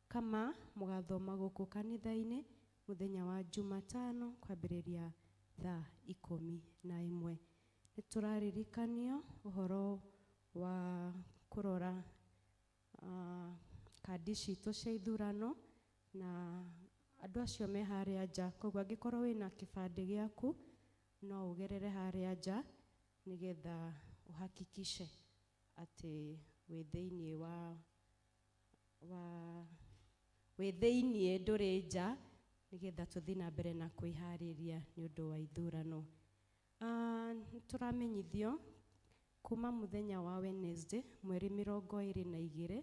Kama mugathoma gũkũ kanitha-inĩ mũthenya wa Jumatano kwambĩrĩria thaa 11. Nĩtũraririkanio ũhoro wa kũrora kandi citũ cia ithurano na andũ acio me harĩa nja, koguo angĩkorwo wĩna kĩbandĩ gĩaku no ũgerere harĩa nja nĩgetha ũhakikishe atĩ wĩ thĩinĩ wĩ thĩinĩ ndũrĩ nja nĩgetha tũthiĩ na mbere na kwĩharĩria nĩ ũndũ wa ithurano. Tũramenyithio kuma mũthenya wa Wednesday mweri 22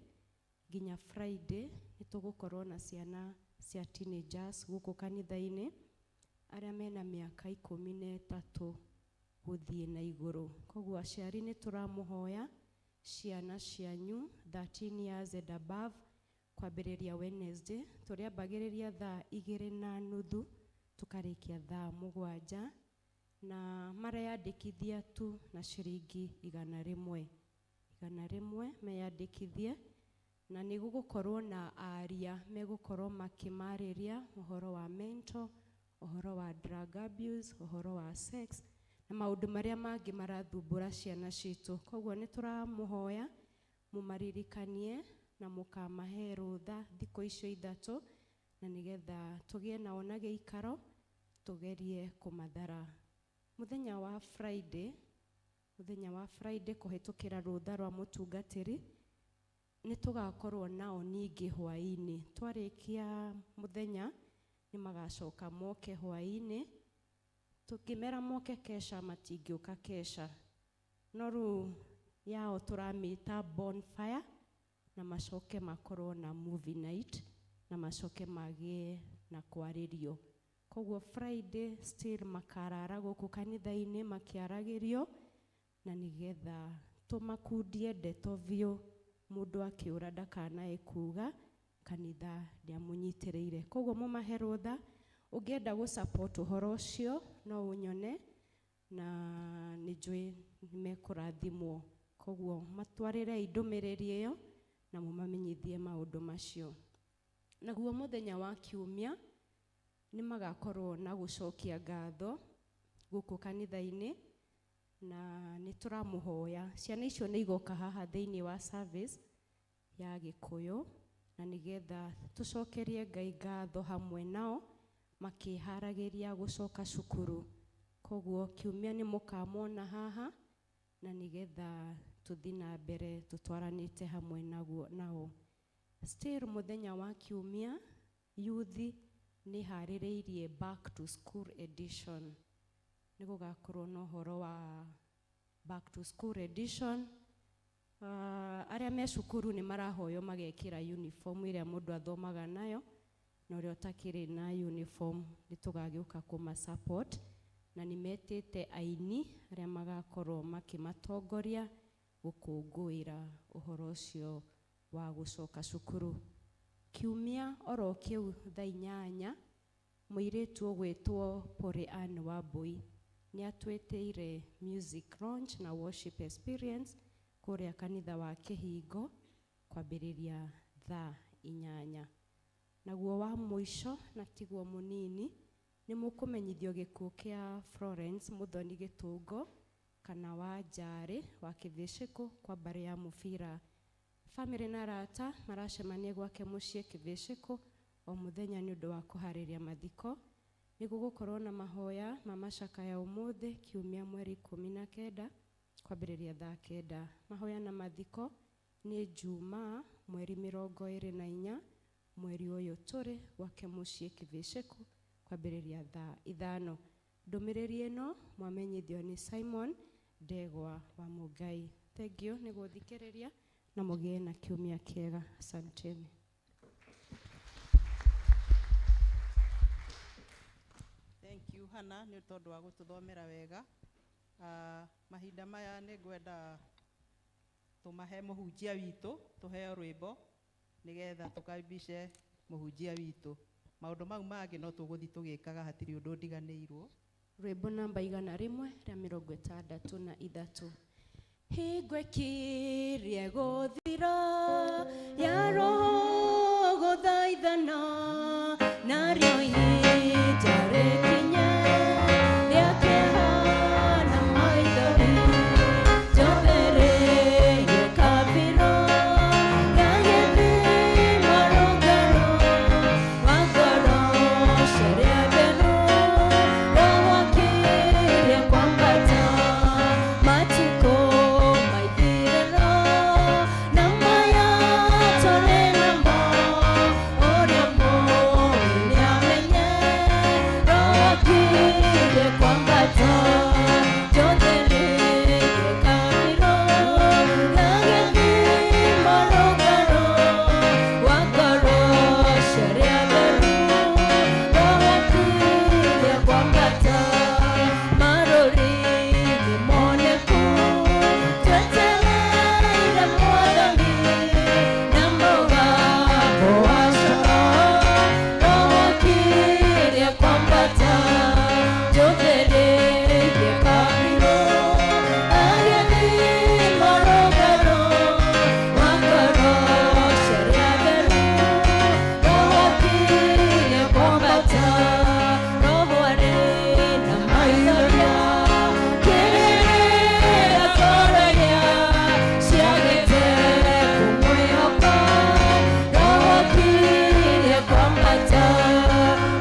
nginya Friday nĩtũgũkorwo na ciana cia teenagers gũkũ kanitha-inĩ arĩa mena mĩaka 13 gũthiĩ na igũrũ. Koguo aciari nĩtũramũhoya ciana cianyu 13 years and above kwambĩrĩria Wednesday tũrĩambagĩrĩria thaa 2:30 tũkarĩkia thaa 7 na mareyandĩkithia tu na ciringi 100 meyandĩkithie, na nĩ gũgũkorwo na aria megũkorwo makĩmarĩria ũhoro wa mental, ũhoro wa drug abuse, ũhoro wa sex na maũndũ marĩa mangĩ marathumbũra ciana citũ. Koguo nĩtũramũhoya mũmaririkanie na mũkamahe rũtha thikũ icio 3 na nĩgetha tũgĩe nao na gĩikaro tũgerie kũmathara. Mũthenya wa Friday kũhetũkĩra rũtha rwa mũtungatĩri nĩtũgakorwo nao ningĩ hwaĩ-inĩ. Twarĩkia mũthenya nĩmagacoka moke hwaĩ-inĩ, tũkĩmera moke kesha matingĩũka kesha, no rĩu yao tũramĩta bonfire na macoke makorwo na movie night na macoke magĩe na kwarĩrio. Koguo Friday still makarara gũkũ kanitha-inĩ makĩaragĩrio na nĩgetha tũmakundie ndeto biũ, mũndũ akĩũra ndakanae kuga kanitha ndĩamũnyitĩrĩire. Koguo mũmahe rũtha, ũngĩenda gũ-support ũhoro ũcio no ũnyone na nĩnjũĩ nĩmekũrathimwo. Koguo matwarĩre ndũmĩrĩri ĩyo na mũmamenyithie maũndũ macio. Naguo mũthenya wa Kiumia nĩmagakorwo na gũcokia ngatho gũkũ kanitha-inĩ na nĩtũramũhoya ciana icio nĩigoka haha thĩinĩ wa service ya Gĩkũyũ na nĩgetha tũcokerie Ngai ngatho hamwe nao makĩharagĩria gũcoka cukuru. Koguo Kiumia nĩmũkamona haha na nĩgetha tũthiĩ na mbere tũtwaranĩte hamwe nao. Still mũthenya wa Kiumia youth nĩharĩrĩirie back to school edition. Nĩgũgakorwo na ũhoro wa back to school edition. Arĩa me cukuru nĩmarahoywo magekĩra uniform ĩrĩa mũndũ athomaga nayo, na ũrĩa ũtakĩrĩ na uniform nĩtũgagĩũka kũma-support, na nĩmetĩte aini arĩa magakorwo makĩmatongoria gũkũngũĩra ũhoro ũcio wa gũcoka cukuru. Kiumia oro kĩu thaa 8 mũirĩtu ũgwĩtwo Polly Ann Wambui nĩatwĩtĩire music launch na worship experience kũrĩa kanitha wa Kĩhingo kwambĩrĩria thaa 8. Naguo wa mũico na tiguo mũnini nĩmũkũmenyithio gĩkuũ kĩa Florence Muthoni Gĩtũngo kana wa Njarĩ wa Kĩthĩcĩkũ kwa mbarĩ ya mũbira. Family na arata maracemania gwake mũciĩ Kĩthĩcĩkũ o mũthenya nĩ ũndũ wa kũharĩria mathiko. Nĩgũgũkorwo na mahoya ma macakaya ũmũthĩ Kiumia mweri 19 kwambĩrĩria thaa 9. Mahoya na mathiko nĩ Jumaa mweri 24 mweri ũyũ tũrĩ gwake mũciĩ Kĩthĩcĩkũ kwambĩrĩria thaa 5. Ndũmĩrĩri ĩno mwamenyithio nĩ Simon Ndegwa wa Mũngai. Thank you nĩ gũthikĩrĩria na mũgĩe na Kiumia kĩega. Asanteni. Johana nĩ tondũ wa gũtũthomera wega. Mahinda maya nĩ ngwenda tũmahe mũhunjia witũ, tũheo rwĩmbo nĩgetha tũkaribishe mũhunjia witũ. Maũndũ mau mangĩ no tũgũthiĩ tũgĩkaga, hatirĩ ũndũ ndiganĩirwo. Rwĩmbo namba 100 rĩa 63. Hingo ĩkirie gũthira ya roho gũthaithana, narĩo ihinda rĩkinye rĩa kĩeha na maithori, njohereire kabiro gagĩthima rũngano rwa ngoro ciarĩa theru, rwagwakirie kwambata matukũ maithirĩro na maya tũrĩ namo, ũrĩa mũĩ nĩamenye, rwagwakirie kwambata njothereire kabiro gagĩthima rũngano rwa ngoro ciarĩa theru, rwagwakirie kwambata marũri nĩmoneku, twetereire Mwathani na mũgambo wa coro, rwagwakirie kwambata njothereire kabiro gagĩthima rũngano rwa ngoro ciarĩa theru, rwagwakirie kwambata roho arĩ na maithoria, kĩrĩa tũragia ciagĩte kũmwĩhoka, rwagwakirie kwambata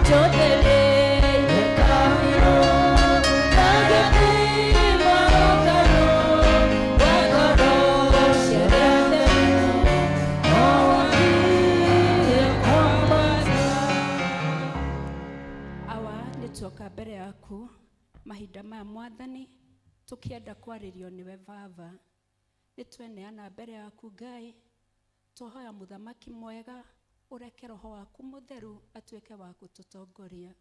njothereire kabiro gagĩthima rũngano rwa ngoro ciarĩa theru, rwagwakirie kwambata. Awa nĩtuoka mbere yaku mahinda maya Mwathani, tũkĩenda kwarĩrio nĩwe Baba. Nĩtweneana mbere yaku Ngai, tũhoya mũthamaki mwega, ũreke roho waku mũtheru atuĩke wa gũtũtongoria.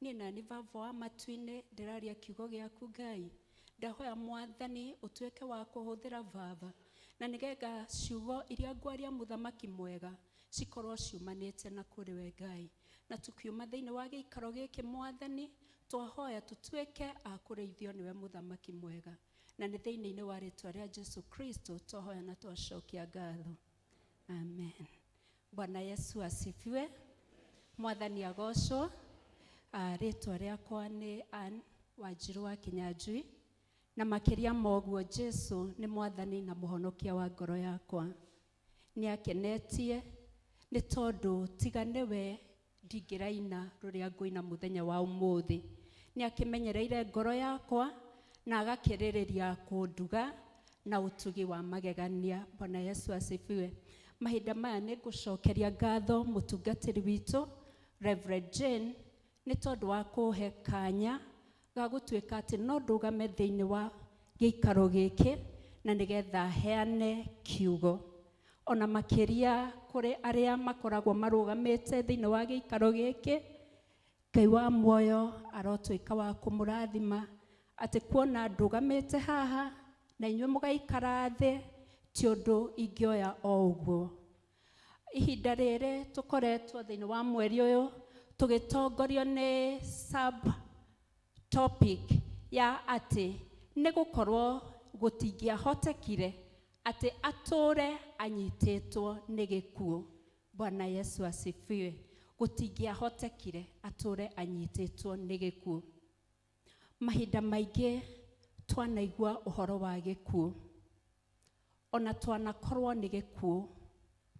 Niĩ nani Baba wa matu-inĩ ndĩraria kiugo gĩaku Ngai, ndahoya Mwathani ũtuĩke wa kũhũthĩra Baba, na nĩgetha ciugo iria ngwaria mũthamaki mwega cikorwo ciumanĩte na kũrĩ we Ngai, na tukiuma thĩinĩ wa gĩikaro gĩkĩ Mwathani, twahoya tũtuĩke a kũrĩithio nĩwe mũthamaki mwega, na nĩ thĩinĩ-inĩ wa rĩtwa rĩa Jesu Kristo twahoya na twacokia ngatho, amen. Bwana Yesu asifiwe. Mwathani agocwo. Rĩtwa rĩakwa nĩ Ann Wanjiru wa Kinyanjui, na makĩria moguo Jesu nĩ Mwathani na mũhonokia wa ngoro yakwa. Nĩakenetie nĩ tondũ tiga nĩwe ndingĩraina rũrĩa ngũina mũthenya wa ũmũthĩ. Nĩakĩmenyereire ngoro yakwa na agakĩrĩrĩria kũnduga na ũtugi wa magegania. Bwana Yesu asifiwe. Mahinda maya nĩngũcokeria ngatho mũtungatĩri witũ Reverend Jane nĩ tondũ wa kũhe kanya ga gũtuĩka atĩ no ndũgame thĩinĩ wa gĩikaro gĩkĩ na nĩgetha heane kiugo. Ona makĩria kũrĩ arĩa makoragwo marũgamĩte thĩinĩ wa gĩikaro gĩkĩ, Ngai wa muoyo arotũĩka wa kũmũrathima atĩ kuona ndũgamĩte haha na inyuĩ mũgaikara thĩ ti ũndũ ingĩoya o ũguo. Ihinda rĩrĩ tũkoretwo thĩinĩ wa mweri ũyũ tũgĩtongorio nĩ sub topic ya atĩ nĩ gũkorwo gũtingĩahotekire atĩ atũre anyitĩtwo nĩ gĩkuũ. Bwana Yesu asifiwe. Gũtingĩahotekire atũre anyitĩtwo nĩ gĩkuũ. Mahinda maingĩ twanaigua ũhoro wa gĩkuũ, ona twanakorwo nĩ gĩkuũ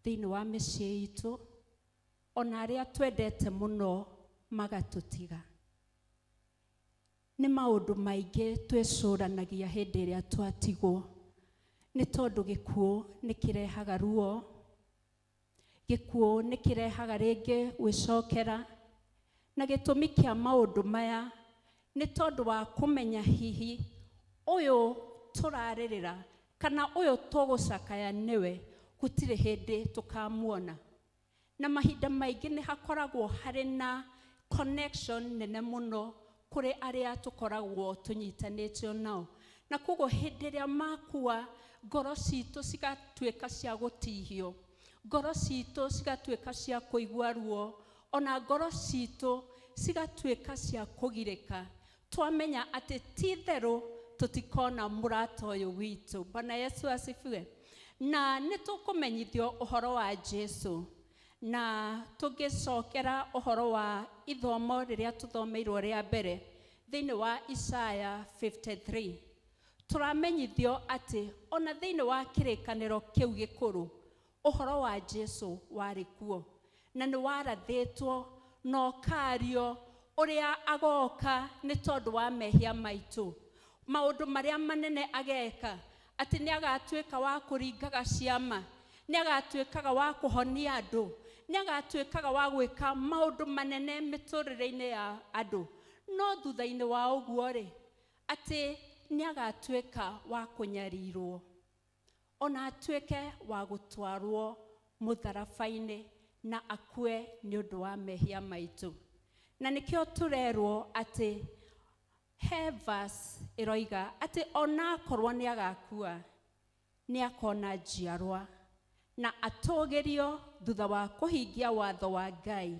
thĩinĩ wa mĩciĩ itũ, ona arĩa twendete mũno magatũtiga. Nĩ maũndũ maingĩ twĩcũranagia hĩndĩ ĩrĩa twatigwo, nĩ tondũ gĩkuũ nĩ kĩrehaga ruo, gĩkuũ nĩ kĩrehaga rĩngĩ gwĩcokera, na gĩtũmi kĩa maũndũ maya nĩ tondũ wa kũmenya hihi ũyũ tũrarĩrĩra kana ũyũ tũgũcakaya nĩwe gũtirĩ hĩndĩ tũkamuona. Na mahinda maingĩ nĩ hakoragwo harĩ na connection nene mũno kũrĩ arĩa tũkoragwo tũnyitanĩtio nao. Na koguo hĩndĩ ĩrĩa makua, ngoro citũ cigatuĩka cia gũtihio, ngoro citũ cigatuĩka cia kũigua ruo, ona ngoro citũ cigatuĩka cia kũgirĩka. Twamenya atĩ ti therũ tũtikona mũrata ũyũ witũ. Bwana Yesu asifiwe. Na nĩ tũkũmenyithio ũhoro wa Jesu. Na tũngĩcokera ũhoro wa ithomo rĩrĩa tũthomeirwo rĩa mbere thĩinĩ wa Isaya 53, tũramenyithio atĩ ona thĩinĩ wa kĩrĩkanĩro kĩu gĩkũrũ ũhoro wa Jesu warĩ kuo, na nĩ warathĩtwo na ũkario ũrĩa agoka nĩ tondũ wa mehia maitũ. Maũndũ marĩa manene ageka, atĩ nĩ agatuĩka wa kũringaga ciama, nĩ agatuĩkaga wa kũhonia andũ, nĩ agatuĩkaga wa gwĩka maũndũ manene mĩtũrĩre-inĩ ya andũ. No thutha-inĩ wa ũguo rĩ, atĩ nĩ agatuĩka wa kũnyarirwo, ona atuĩke wa gũtwarwo mũtharaba-inĩ na akue nĩ ũndũ wa mehia maitũ. Na nĩkĩo tũrerwo atĩ he verse ĩroiga atĩ ona akorwo nĩ agakua, nĩ akona njiarwa na atũgĩrio thutha wa kũhingia watho wa Ngai,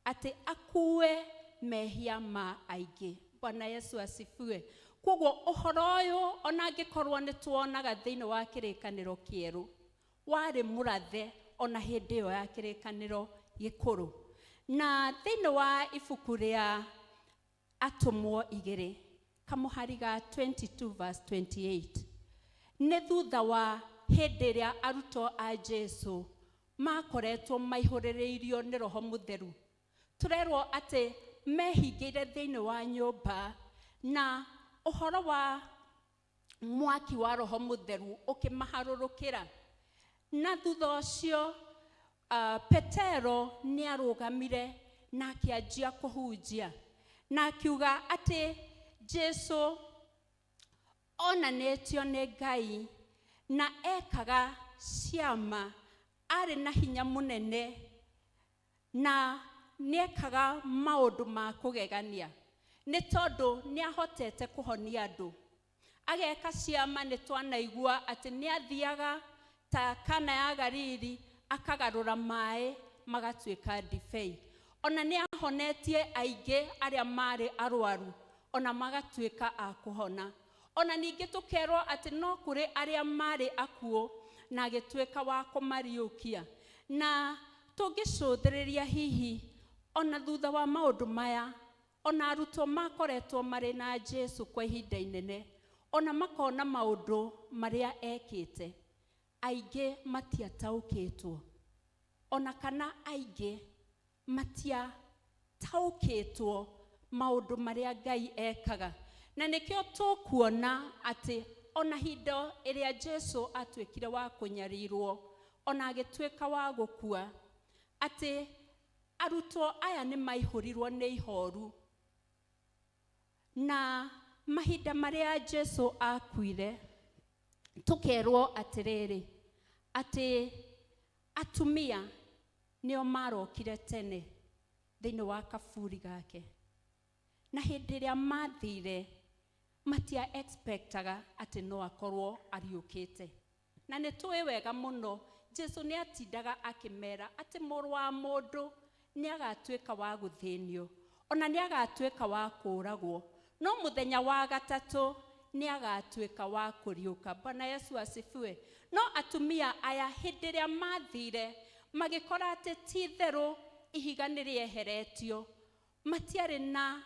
atĩ akue mehia ma aingĩ. Bwana Yesu asifiwe. Koguo ũhoro ũyũ ona angĩkorwo nĩ tuonaga thĩinĩ wa kĩrĩkanĩro kĩerũ, warĩ mũrathe ona hĩndĩ ĩyo ya kĩrĩkanĩro gĩkũrũ. Na thĩinĩ wa ibuku rĩa Atũmwo 2, kamũhari ga 22 verse 28, nĩ thutha wa hĩndĩ ĩrĩa arutwo a Jesu makoretwo maihũrĩrĩirio nĩ Roho Mũtheru, tũrerwo atĩ mehingĩire thĩinĩ wa nyũmba na ũhoro wa mwaki wa Roho Mũtheru ũkĩmaharũrũkĩra. Na thutha ũcio Petero nĩ arũgamire na akĩanjia kũhunjia na akiuga atĩ Jesu onanĩtio nĩ Ngai na ekaga ciama, arĩ na hinya mũnene na nĩ ekaga maũndũ ma kũgegania, nĩ tondũ nĩ ahotete kũhonia andũ. Ageka ciama, nĩ twanaigua atĩ nĩ athiaga ta Kana ya Galili akagarũra maĩ magatuĩka ndibei. Ona nĩ ahonetie aingĩ arĩa marĩ arwaru, ona magatuĩka a kũhona. Ona ningĩ tũkerwo atĩ no kũrĩ arĩa marĩ akuũ na agĩtuĩka wa kũmariũkia. Na tũngĩcũthĩrĩria hihi ona thutha wa maũndũ maya, ona arutwo makoretwo marĩ na Jesu kwa ihinda inene, ona makona maũndũ marĩa ekĩte, aingĩ matiataũkĩtwo, ona kana aingĩ matiataũkĩtwo maũndũ marĩa Ngai ekaga. Na nĩkĩo tũkuona atĩ ona hinda ĩrĩa Jesu atuĩkire wa kũnyarirwo, ona agĩtuĩka wa gũkua, atĩ arutwo aya nĩ maihũrirwo nĩ ihoru. Na mahinda marĩa Jesu akuire, tũkerwo atĩrĩrĩ, atĩ atumia nĩo marokire tene thĩinĩ wa kaburi gake. Na hĩndĩ ĩrĩa mathire, matia expectaga atĩ no akorwo ariũkĩte. Na nĩ tũĩ wega mũno Jesu nĩ atindaga akĩmera atĩ mũrũ wa mũndũ nĩ agatuĩka wa gũthĩnio, ona nĩ agatuĩka wa kũragwo, no mũthenya wa gatatũ nĩ agatuĩka wa kũriũka. Bwana Yesu asifiwe. No atumia aya hĩndĩ ĩrĩa mathire, magĩkora atĩ ti therũ ihiga nĩ rĩeheretio, matiarĩ na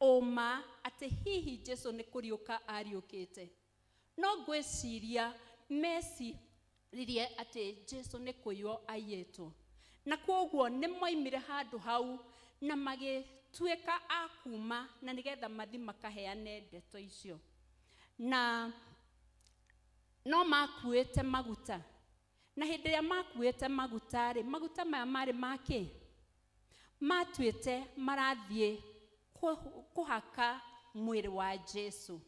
ũma atĩ hihi Jesu nĩ kũriũka ariũkĩte. No ngwĩciria meciririe atĩ Jesu nĩ kũiywo aiyĩtwo. Na koguo nĩ moimire handũ hau na magĩtuĩka a kuma na nĩgetha mathi makaheane ndeto icio. Na no makuĩte maguta. Na hĩndĩ ĩrĩa makuĩte maguta rĩ, maguta maya marĩ makĩ? Matuĩte marathiĩ kũhaka mwĩrĩ wa Jesu,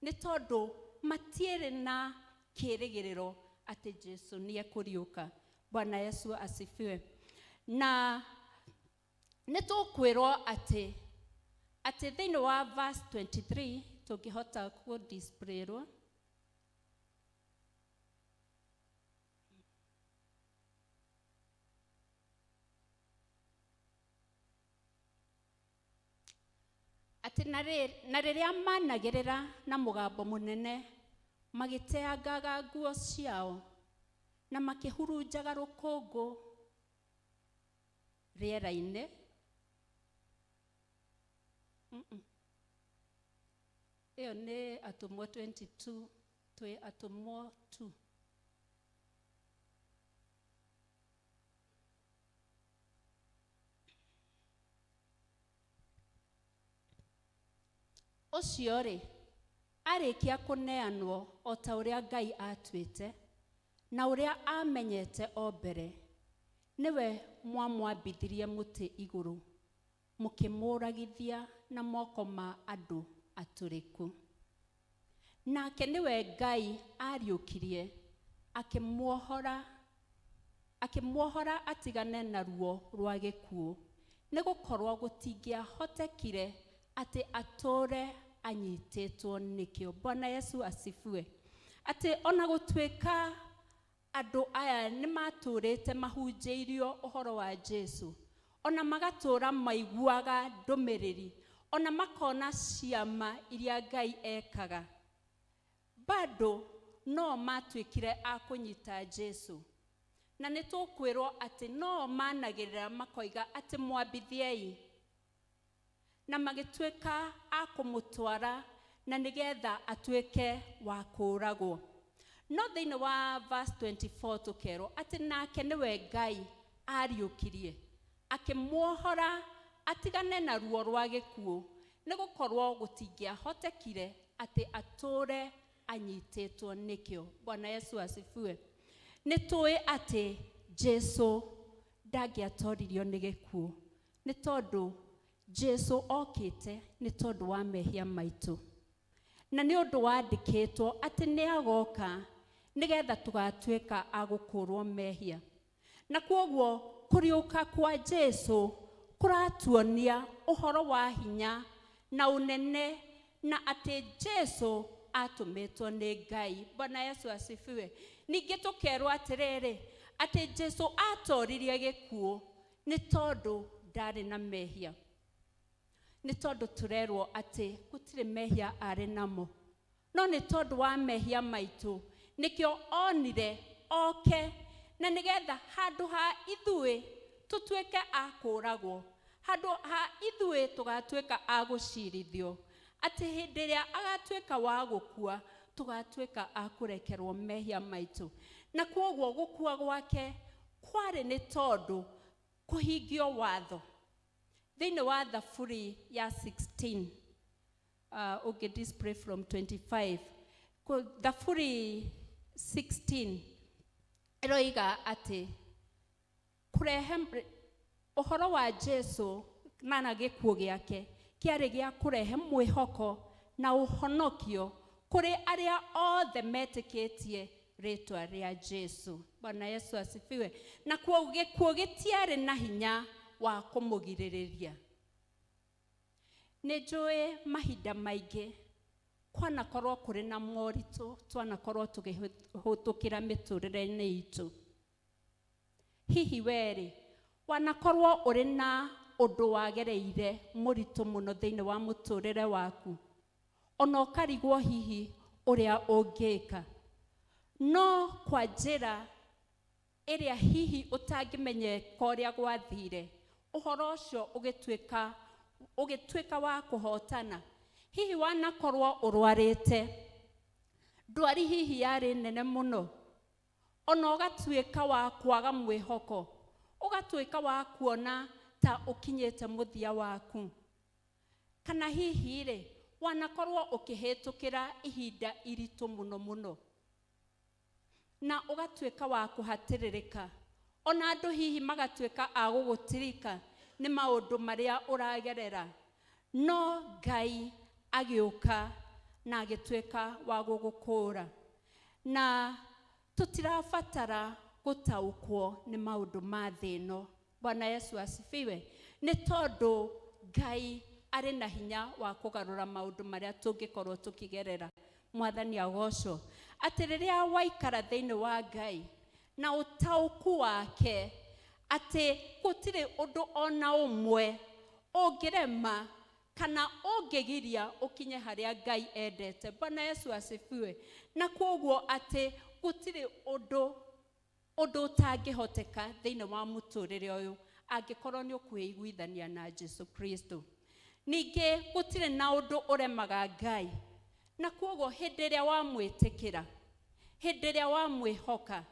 nĩ tondũ matiĩrĩ na kĩrĩgĩrĩro atĩ Jesu nĩ ekũriũka. Bwana Yesu asifiwe. Na nĩ tũkwĩrwo atĩ Atĩ thĩinĩ wa verse 23 tũngĩhota ku displayrwo. Atĩ na rĩrĩa managĩrĩra na mũgambo mũnene magĩteangaga nguo ciao na makĩhurunjaga rũkũngũ rĩera-inĩ. Ĩyo nĩ Atũmwo 22, twĩ Atũmwo 2. Ũcio rĩ, arĩkia kũneanwo o ta ũrĩa Ngai atuĩte na ũrĩa amenyete o mbere, nĩwe mwamwambithirie mũtĩ igũrũ mũkĩmũragithia na moko ma andũ atũrĩku. Nake nĩwe Ngai ariũkirie akĩmuohora atigane na ruo rwa gĩkuũ, nĩ gũkorwo gũtingĩahotekire atĩ atũre anyitĩtwo nĩkĩo. Bwana Yesu asifiwe. Atĩ ona gũtuĩka andũ aya nĩ matũrĩte mahunjĩirio ũhoro wa Jesu, ona magatũra maiguaga ndũmĩrĩri, ona makona ciama iria Ngai ekaga, bado no matuĩkire a kũnyita Jesu. Na nĩ tũkwĩrwo atĩ no managĩrĩra makoiga atĩ mwambithiei, na magĩtuĩka a kũmũtwara na nĩgetha atuĩke wa kũragwo. No thĩinĩ wa verse 24 tũkerwo atĩ nake nĩwe Ngai ariũkirie akĩmuohora atigane na ruo rwa gĩkuũ, nĩ gũkorwo gũtingĩahotekire atĩ atũre anyitĩtwo nĩkĩo. Bwana Yesu asifiwe. Nĩ tũĩ atĩ Jesu ndangĩatoririo nĩ gĩkuũ, nĩ tondũ Jesu okĩte nĩ tondũ wa mehia maitũ, na nĩ ũndũ wandĩkĩtwo atĩ nĩ agoka nĩgetha tũgatuĩka a gũkũrwo mehia. Na kwoguo kũriũka kwa Jesu kũratuonia ũhoro wa hinya na ũnene, na atĩ Jesu atũmĩtwo nĩ Ngai. Bwana Yesu asifiwe. Ningĩ tũkerwo atĩrĩrĩ, atĩ Jesu atoririe gĩkuũ nĩ tondũ ndarĩ na mehia. Nĩ tondũ tũrerwo atĩ gũtirĩ mehia arĩ namo, no nĩ tondũ wa mehia maitũ nĩkĩo onire oke, na nĩgetha handũ ha ithuĩ tũtuĩke a kũragwo, handũ ha ithuĩ tũgatuĩka a gũcirithio, atĩ hĩndĩ ĩrĩa agatuĩka wa gũkua tũgatuĩka a kũrekerwo mehia maitũ. Na kwoguo gũkua gwake kwarĩ nĩ tondũ kũhingio watho. Thĩinĩ wa Thaburi ya 16, okay, display from 25, Thaburi 16 ĩroiga atĩ kũrehe ũhoro wa Jesu na gĩkuũ gĩake kĩarĩ gĩa kũrehe mwĩhoko na ũhonokio kũrĩ arĩa othe metĩkĩtie rĩtwa rĩa Jesu. Bwana Yesu asifiwe. Na kwoguo gĩkuũ gĩtiarĩ na hinya wa kũmũgirĩrĩria. Nĩ njũĩ mahinda maingĩ kwanakorwo kũrĩ na moritũ twanakorwo tũkĩhĩtũkĩra mĩtũrĩre-inĩ itũ. Hihi werĩ wanakorwo ũrĩ na ũndũ wagereire mũritũ mũno thĩinĩ wa mũtũrĩre waku, ona ũkarigwo hihi ũrĩa ũngĩka, no kwa njĩra ĩrĩa hihi ũtangĩmenyeka ũrĩa gwathire, ũhoro ũcio ũgĩtuĩka wa kũhotana. Hihi wanakorwo ũrwarĩte, ndwari hihi yarĩ nene mũno, ona ũgatuĩka wa kwaga mwĩhoko, ũgatuĩka wa kuona ta ũkinyĩte mũthia waku. Kana hihi rĩ wanakorwo ũkĩhĩtũkĩra ihinda iritũ mũno mũno, na ũgatuĩka wa kũhatĩrĩrĩka, ona andũ hihi magatuĩka a gũgũtirika nĩ maũndũ marĩa ũragerera, no Ngai agĩũka na agĩtuĩka wa gũgũkũra. Na tũtirabatara gũtaũkwo nĩ maũndũ ma thĩ ĩno. Bwana Yesu asifiwe. Nĩ tondũ Ngai arĩ na hinya wa kũgarũra maũndũ marĩa tũngĩkorwo tũkĩgerera. Mwathani agocwo. Atĩ rĩrĩa waikara thĩinĩ wa Ngai na ũtaũku wake atĩ gũtirĩ ũndũ ona ũmwe ũngĩrema kana ũngĩgiria ũkinye harĩa Ngai endete. Bwana Yesu asifiwe. Na kwoguo atĩ gũtirĩ ũndũ ũtangĩhoteka thĩinĩ wa mũtũrĩre ũyũ angĩkorwo nĩ ũkwĩiguithania na Jesu Kristo. Ningĩ gũtirĩ na ũndũ ũremaga Ngai. Na kwoguo hĩndĩ ĩrĩa wamwĩtĩkĩra, hĩndĩ ĩrĩa wamwĩhoka,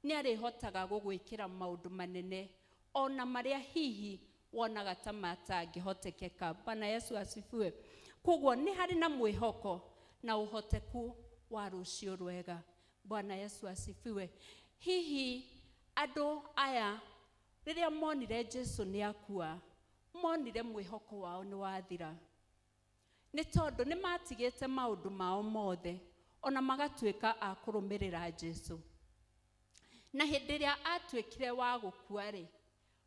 nĩ arĩhotaga gũgwĩkĩra maũndũ manene ona marĩa hihi wonaga ta matangĩhotekeka. Bwana Yesu asifiwe. Kwoguo nĩ harĩ na mwĩhoko na ũhoteku wa rũciũ rwega. Bwana Yesu asifiwe. Hihi andũ aya rĩrĩa monire Jesu nĩ akua, monire mwĩhoko wao nĩ wathira. Nĩ tondũ nĩ matigĩte maũndũ mao mothe ona magatuĩka a kũrũmĩrĩra Jesu. Na hĩndĩ ĩrĩa atuĩkire wa gũkua rĩ,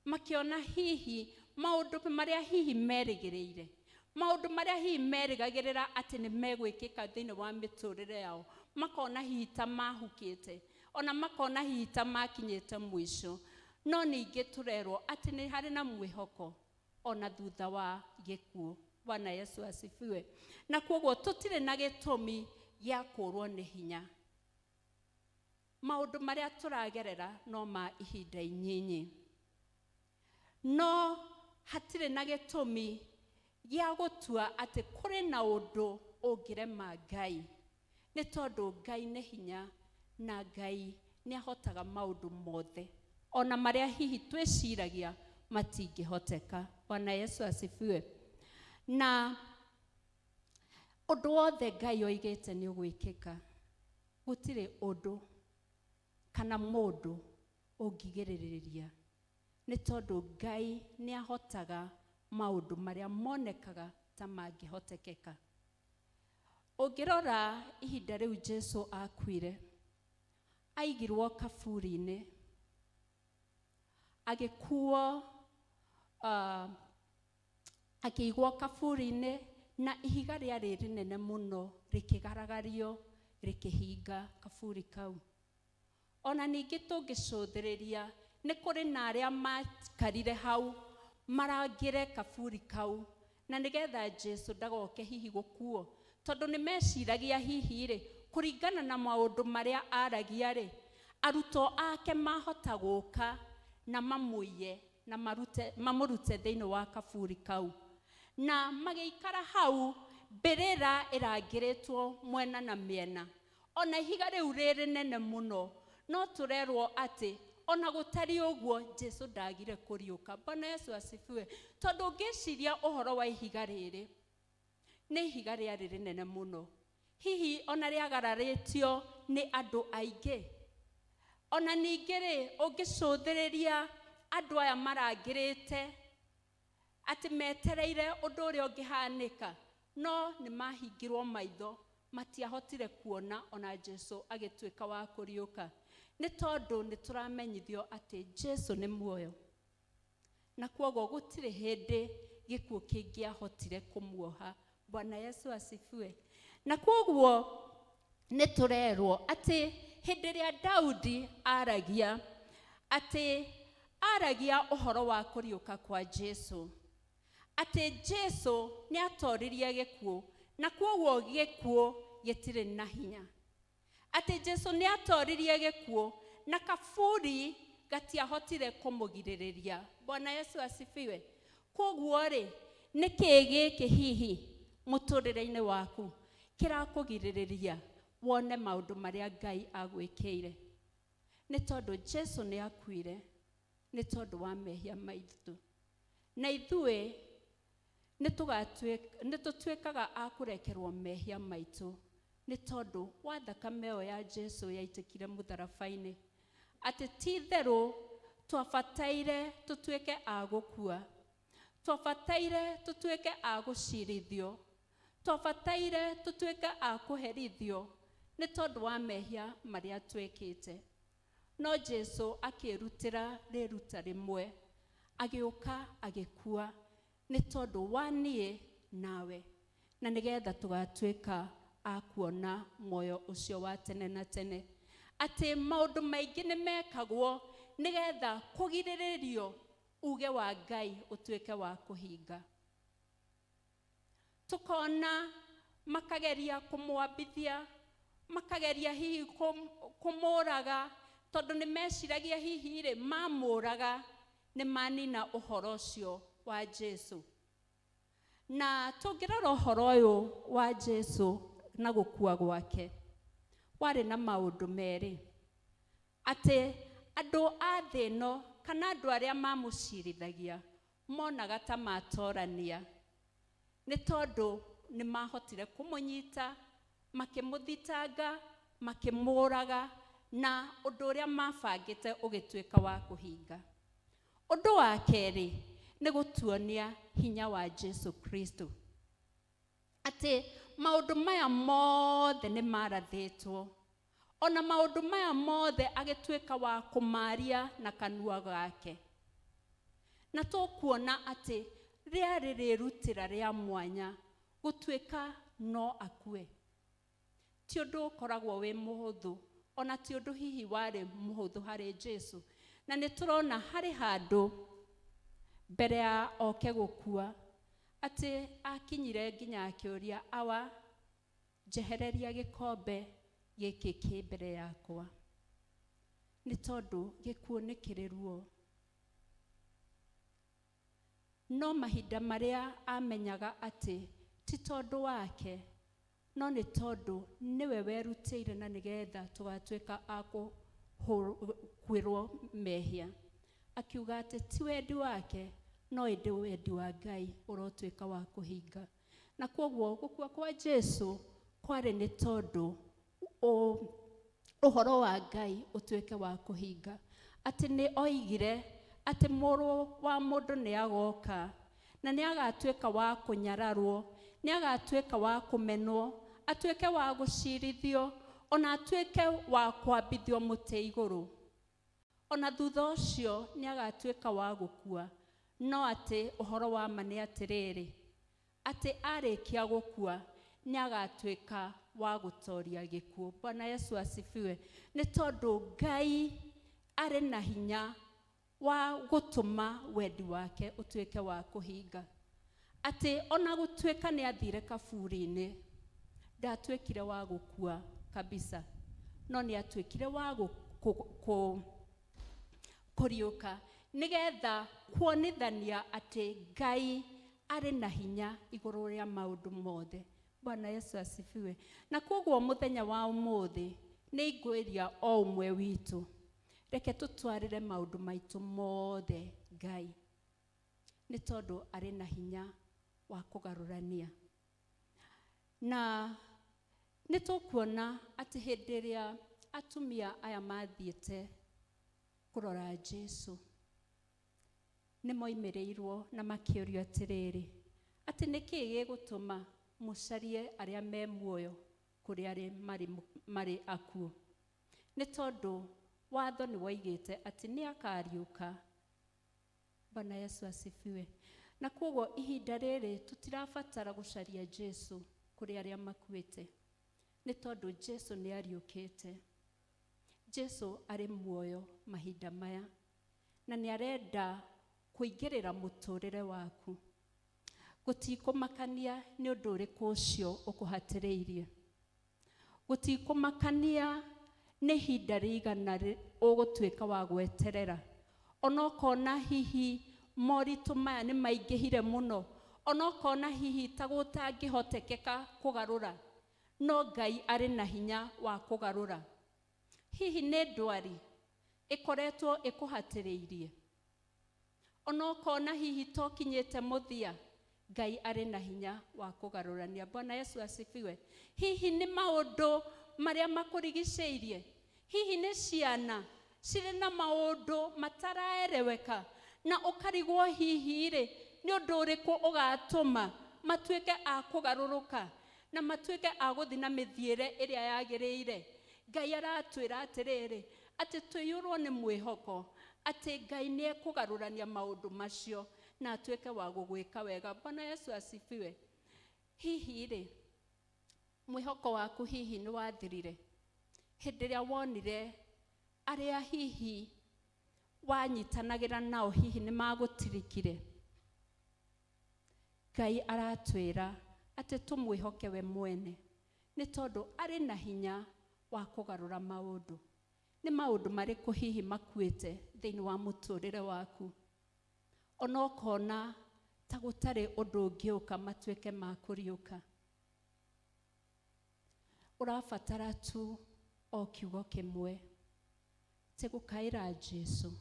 makĩona hihi maũndũ marĩa hihi merĩgĩrĩire, maũndũ marĩa hihi merĩgagĩrĩra atĩ nĩ megwĩkĩka thĩinĩ wa mĩtũrĩre yao, makona hihi ta mahukĩte, ona makona hihi ta makinyĩte mũico. No ningĩ tũrerwo atĩ nĩ harĩ na mwĩhoko ona thutha wa gĩkuũ. Bwana Yesu asifiwe. Na kwoguo tũtirĩ na gĩtũmi gĩa kũrwo nĩ hinya. Maũndũ marĩa tũragerera no ma ihinda inyinyi. No hatirĩ na gĩtũmi gĩa gũtua atĩ kũrĩ na ũndũ ũngĩrema Ngai. Nĩ tondũ Ngai nĩ hinya na Ngai nĩ ahotaga maũndũ mothe ona marĩa hihi twĩciragia matingĩhoteka. Bwana Yesu asifiwe. Na ũndũ wothe Ngai oigĩte nĩ ũgwĩkĩka. Gũtirĩ ũndũ kana mũndũ ũngĩgirĩrĩria. Nĩ tondũ Ngai nĩ ahotaga maũndũ marĩa monekaga ta mangĩhotekeka. Ũngĩrora ihinda rĩu Jesu akuire, aigirwo kaburi-inĩ, agĩkuo akĩigwo kaburi-inĩ, na ihiga rĩarĩ rĩnene mũno rĩkĩgaragario rĩkĩhinga kaburi kau. Ona ningĩ tũngĩcũthĩrĩria nĩ kũrĩ na arĩa makarire hau marangĩre kaburi kau na nĩgetha Jesu ndagoke hihi gũkuo, tondũ nĩ meciragia hihi rĩ, kũringana na maũndũ marĩa aragia rĩ, arutwo ake mahota gũka na mamũiye na mamũrute thĩinĩ wa kaburi kau. Na magĩikara hau, mbĩrĩra ĩrangĩrĩtwo mwena na mĩena. Ona ihiga rĩu rĩrĩ nene mũno, no tũrerwo atĩ ona gũtari ũguo Jesu ndagire kũriũka. Bwana Yesu asifiwe. Tondũ ũngĩciria ũhoro wa ihiga rĩrĩ, nĩ ihiga rĩarĩ rĩnene mũno, hihi ona rĩagararĩtio nĩ andũ aingĩ. Ona ningĩ rĩ, ũngĩcũthĩrĩria andũ aya marangĩrĩte atĩ metereire ũndũ ũrĩa ũngĩhanĩka, no nĩ mahingirwo maitho, matiahotire kuona ona Jesu agĩtuĩka wa kũriũka. Nĩ tondũ nĩ tũramenyithio atĩ Jesu nĩ muoyo, na kwoguo gũtirĩ hĩndĩ gĩkuũ kĩngĩahotire kũmuoha. Bwana Yesu asifiwe. Na kwoguo nĩ tũrerwo atĩ hĩndĩ ĩrĩa Daudi aragia, atĩ aragia ũhoro wa kũriũka kwa Jesu, atĩ Jesu nĩ atoririe gĩkuũ, na kwoguo gĩkuũ gĩtirĩ na hinya. Atĩ Jesu nĩ atoririe gĩkuũ na kaburi gatiahotire kũmũgirĩrĩria. Bwana Yesu asifiwe. Kwoguo rĩ, nĩ kĩĩ gĩkĩ hihi mũtũrĩre-inĩ waku kĩrakũgirĩrĩria wone maũndũ marĩa Ngai agwĩkĩire? Nĩ tondũ Jesu nĩ akuire nĩ tondũ wa mehia maitũ, na ithuĩ nĩ tũtuĩkaga a kũrekerwo mehia maitũ nĩ tondũ wa thakame ĩyo ya Jesu yaitĩkire mũtharaba-inĩ. Atĩ ti therũ twabataire tũtuĩke a gũkua, twabataire tũtuĩke a gũcirithio, twabataire tũtuĩke a kũherithio nĩ tondũ wa mehia marĩa twĩkĩte. No Jesu akĩrutĩra rĩruta rĩmwe, agĩũka agĩkua nĩ tondũ wa niĩ nawe, na nigetha tugatuĩka a kuona muoyo ũcio wa tene na tene. Atĩ maũndũ maingĩ nĩ mekagwo nigetha kũgirĩrĩrio uge wa Ngai ũtuĩke wa kũhinga. Tukona makageria kũmwambithia, makageria hihi kũmũraga, tondũ nĩ meciragia hihi rĩ mamũraga nĩ manina ũhoro ũcio wa Jesu. Na tũngĩrora ũhoro ũyũ wa Jesu na gũkua gwake, warĩ na maũndũ merĩ. Atĩ andũ a thĩ ĩno kana andũ arĩa mamũcirithagia monaga ta matorania, nĩ tondũ nĩ mahotire kũmũnyita, makĩmũthitanga, makĩmũraga, na ũndũ ũrĩa mabangĩte ũgĩtuĩka wa kũhinga. Ũndũ wa kerĩ nĩ gũtuonia hinya wa Jesu Kristo. Atĩ maũndũ maya mothe nĩ marathĩtwo, ona maũndũ maya mothe agĩtuĩka wa kũmaria na kanua gake. Na tũkuona atĩ rĩarĩ rĩrutĩra rĩa mwanya gũtuĩka no akue. Ti ũndũ ũkoragwo wĩ mũhũthũ, ona ti ũndũ hihi warĩ mũhũthũ harĩ Jesu. Na nĩ tũrona harĩ handũ mbere ya oke gũkua, atĩ akinyire nginya akĩũria, awa njehereria gĩkombe gĩkĩ kĩ mbere yakwa. Nĩ tondũ gĩkuũ nĩ kĩrĩ ruo. No mahinda marĩa amenyaga atĩ ti tondũ wake, no nĩ tondũ nĩwe werutĩire na nĩgetha tũgatuĩka a kwĩrwo mehia. Akiuga atĩ ti wendi wake, no ĩndĩ wendi wa Ngai ũrotuĩka wa kũhinga. Na kwoguo gũkua kwa Jesu kwarĩ nĩ tondũ ũhoro wa Ngai ũtuĩke wa kũhinga. Atĩ nĩ oigire atĩ mũrũ wa mũndũ nĩ agoka na nĩ agatuĩka wa kũnyararwo, nĩ agatuĩka wa kũmenwo, atuĩke wa gũcirithio, ona atuĩke wa kwambithio mũtĩ igũrũ. Ona thutha ũcio nĩ agatuĩka wa gũkua. No atĩ ũhoro wa ma nĩ atĩrĩrĩ, atĩ arĩkia gũkua nĩ agatuĩka wa gũtoria gĩkuũ. Bwana Yesu asifiwe. Nĩ tondũ Ngai arĩ na hinya wa gũtũma wendi wake ũtuĩke wa kũhinga. Atĩ ona gũtuĩka nĩ athire kaburi-inĩ, ndatuĩkire wa gũkua kabisa, no nĩ atuĩkire wa kũriũka nigetha kuonithania atĩ Ngai arĩ na hinya igũrũ rĩa maũndũ mothe. Bwana Yesu asifiwe. Na kwoguo mũthenya wa ũmũthĩ nĩ ingwĩria o ũmwe witũ, reke tũtwarĩre maũndũ maitũ mothe Ngai, nĩ tondũ arĩ na hinya wa kũgarũrania. Na nĩ tũkuona atĩ hĩndĩ ĩrĩa atumia aya mathiĩte kũrora Jesu, nĩ moimĩrĩirwo na makĩũrio atĩrĩrĩ, atĩ nĩkĩ gĩgũtũma mũcarie arĩa me muoyo kũrĩ arĩa marĩ akuũ. Nĩ tondũ watho nĩ woigĩte atĩ nĩ akariũka. Bwana Yesu asifiwe. Na kwoguo ihinda rĩrĩ tutirabatara gũcaria Jesu kũrĩ arĩa makuĩte, nĩ tondũ Jesu nĩ ariũkĩte. Jesu arĩ muoyo mahinda maya, na nĩ arenda kũingĩrĩra mũtũrĩre waku. Gũtikũmakania nĩ ũndũ ũrĩkũ ũcio ũkũhatĩrĩirie. Gũtikũmakania nĩ ihinda rĩigana ũgũtuĩka wa gweterera. Ona ũkona hihi moritũ maya nĩ maingĩhire mũno, ona ũkona hihi ta gũtangĩhotekeka kũgarũra, no Ngai arĩ na hinya wa kũgarũra. Hihi nĩ ndwari ĩkoretwo ĩkũhatĩrĩirie, ona ũkona hihi tokinyĩte mũthia, Ngai arĩ na hinya wa kũgarũrania. Bwana Yesu asifiwe. Hihi nĩ maũndũ marĩa makũrigicĩirie, hihi nĩ ciana cirĩ na maũndũ mataraereweka, na ũkarigwo hihi rĩ nĩ ũndũ ũrĩkũ ũgatũma matuĩke a kũgarũrũka na matuĩke a gũthiĩ na mĩthiĩre ĩrĩa yagĩrĩire. Ngai aratwĩra atĩrĩrĩ, atĩ tũiyũrwo nĩ mwĩhoko atĩ Ngai nĩ ekũgarũrania maũndũ macio na atuĩke wa gũgwĩka wega. Bwana Yesu asifiwe. hihi rĩ mwĩhoko waku hihi nĩ wathirire hĩndĩ ĩrĩa wonire arĩa hihi wanyitanagĩra nao hihi nĩ magũtirikire? Ngai aratwĩra atĩ tũmwĩhoke we mwene, nĩ tondũ arĩ na hinya wa kũgarũra maũndũ. Nĩ maũndũ marĩkũ hihi makuĩte thĩinĩ wa mũtũrĩre waku, ona ũkona ta gũtarĩ ũndũ ũngĩũka matuĩke ma kũriũka? Ũrabatara tu o kiugo kĩmwe, tĩ gũkaĩra Jesũ,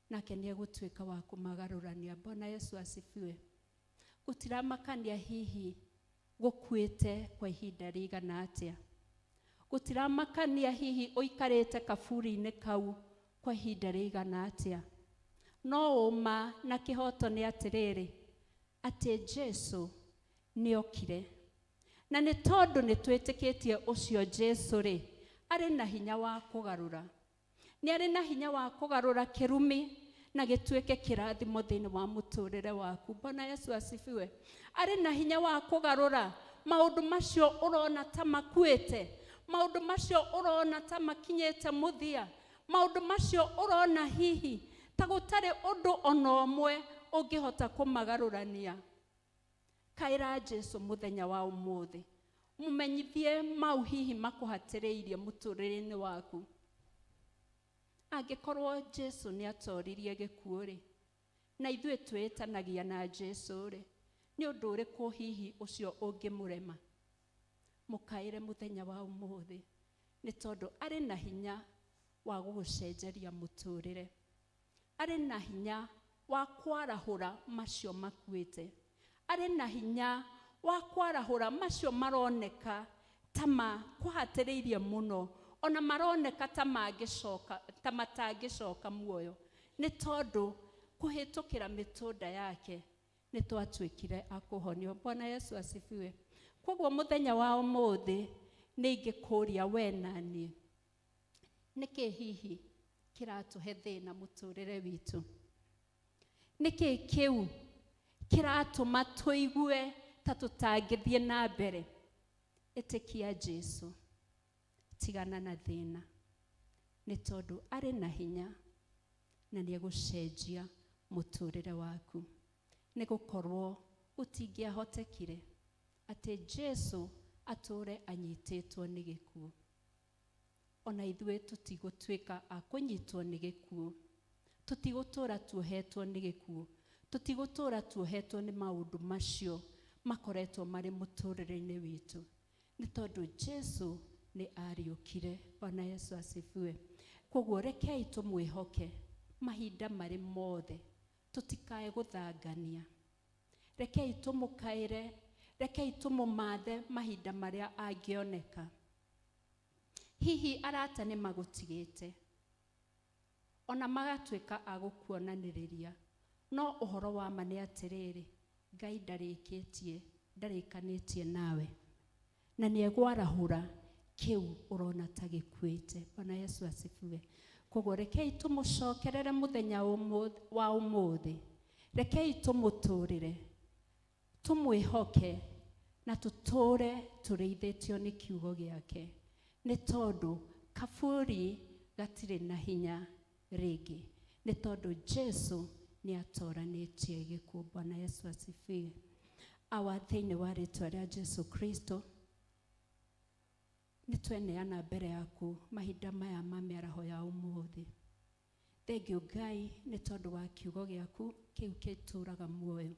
nake nĩ egũtuĩka wa kũmagarũrania. Bwana Yesu asifiwe. Gũtiramakania hihi gũkuĩte kwa ihinda rĩigana atĩa, gũtiramakania hihi ũikarĩte kaburi-inĩ kau kwa ihinda rĩigana atĩa, no ũma na kĩhoto nĩ atĩrĩrĩ, atĩ Jesũ nĩ okire, na nĩ tondũ nĩ twĩtĩkĩtie ũcio Jesũ rĩ, arĩ na hinya wa kũgarũra. Nĩ arĩ na hinya wa kũgarũra kĩrumi na gĩtuĩke kĩrathimo thĩinĩ wa mũtũrĩre waku. Bwana Yesu asifiwe. Arĩ na hinya wa kũgarũra maũndũ macio ũrona ta makuĩte, maũndũ macio ũrona ta makinyĩte mũthia, maũndũ macio ũrona hihi ta gũtarĩ ũndũ ona ũmwe ũngĩhota kũmagarũrania. Kaĩra Jesũ mũthenya wa ũmũthĩ, mũmenyithie mau hihi makũhatĩrĩirie mũtũrĩre-inĩ waku. Angĩkorwo Jesũ nĩ atoririe gĩkuũ rĩ, na ithuĩ twĩtanagia na Jesũ rĩ, nĩ ũndũ ũrĩkũ hihi ũcio ũngĩmũrema? Mũkaĩre mũthenya wa ũmũthĩ, nĩ tondũ arĩ na hinya wa gũgũcenjeria mũtũrĩre. Arĩ na hinya wa kwarahũra macio makuĩte. Arĩ na hinya wa kwarahũra macio maroneka ta makũhatĩrĩirie mũno, ona maroneka ta matangĩcoka muoyo, nĩ tondũ kũhĩtũkĩra mĩtũnda yake nĩ twatuĩkire a kũhonio. Bwana Yesu asifiwe. Koguo mũthenya wa ũmũthĩ nĩ ingĩkũria we na niĩ, nĩkĩ hihi kĩratũhe thĩna mũtũrĩre witũ? Nĩkĩ kĩu kĩratũma tũigue ta tũtangĩthiĩ na mbere? Ĩtĩkia Jesũ, tigana na thĩna, nĩ tondũ arĩ na hinya na nĩ egũcenjia mũtũrĩre waku. Nĩ gũkorwo gũtingĩahotekire atĩ Jesũ atũre anyitĩtwo nĩ gĩkuũ. Ona ithuĩ tũtigũtuĩka a kũnyitwo nĩ gĩkuũ, tũtigũtũra tuohetwo nĩ gĩkuũ, tũtigũtũra tuohetwo nĩ maũndũ macio makoretwo marĩ mũtũrĩre-inĩ witũ, nĩ tondũ Jesũ nĩ ariũkire. Bwana Yesu asifiwe. Koguo rekei tũmwĩhoke mahinda marĩ mothe, tũtikae gũthangania. Rekei tũmũkaĩre, rekei tũmũmathe mahinda marĩa angĩoneka. Hihi arata nĩ magũtigĩte, ona magatuĩka a gũkuonanĩrĩria, no ũhoro wa ma nĩ atĩrĩrĩ, Ngai ndarĩkanĩtie nawe, na nĩ egwarahũra kĩu ũrona ta gĩkuĩte. Bwana Yesu asifiwe. Koguo rekei tũmũcokerere mũthenya wa ũmũthĩ, rekei tũmũtũrĩre, tũmwĩhoke na tũtũre tũrĩithĩtio nĩ kiugo gĩake, nĩ tondũ kaburi gatirĩ na hinya rĩngĩ, nĩ tondũ Jesũ nĩ atoranĩtie gĩkuũ. Bwana Yesu asifiwe. Thĩinĩ wa rĩtwa rĩa Jesũ Kristo, nĩ tweneana mbere yaku mahinda maya ma mĩaraho ya ũmũthĩ. Thengiũ Ngai nĩ tondũ wa kiugo gĩaku kĩu gĩtũraga muoyo.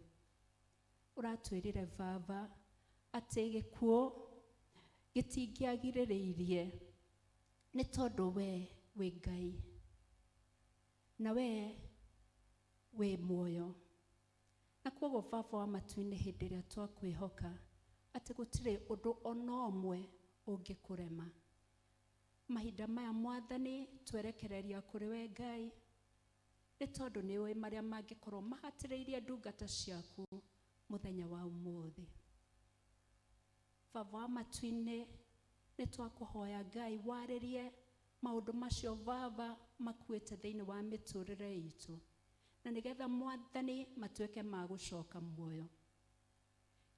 Ũratwĩrire Baba atĩ gĩkuũ gĩtingĩagirĩrĩirie, nĩ tondũ we wĩ Ngai na we wĩ muoyo. Na koguo Baba wa matu-inĩ, hĩndĩ ĩrĩa twakwĩhoka atĩ gũtirĩ ũndũ ona ũmwe ũngĩkũrema, mahinda maya Mwathani twerekereria kũrĩ we Ngai, nĩ tondũ nĩ ũĩ marĩa mangĩkorwo mahatĩrĩirie ndungata ciaku mũthenya wa ũmũthĩ. Baba wa matu-inĩ, nĩ twakũhoya Ngai warĩrie maũndũ macio Baba makuĩte thĩinĩ wa mĩtũrĩre itũ, na nĩgetha Mwathani matuĩke ma gũcoka muoyo.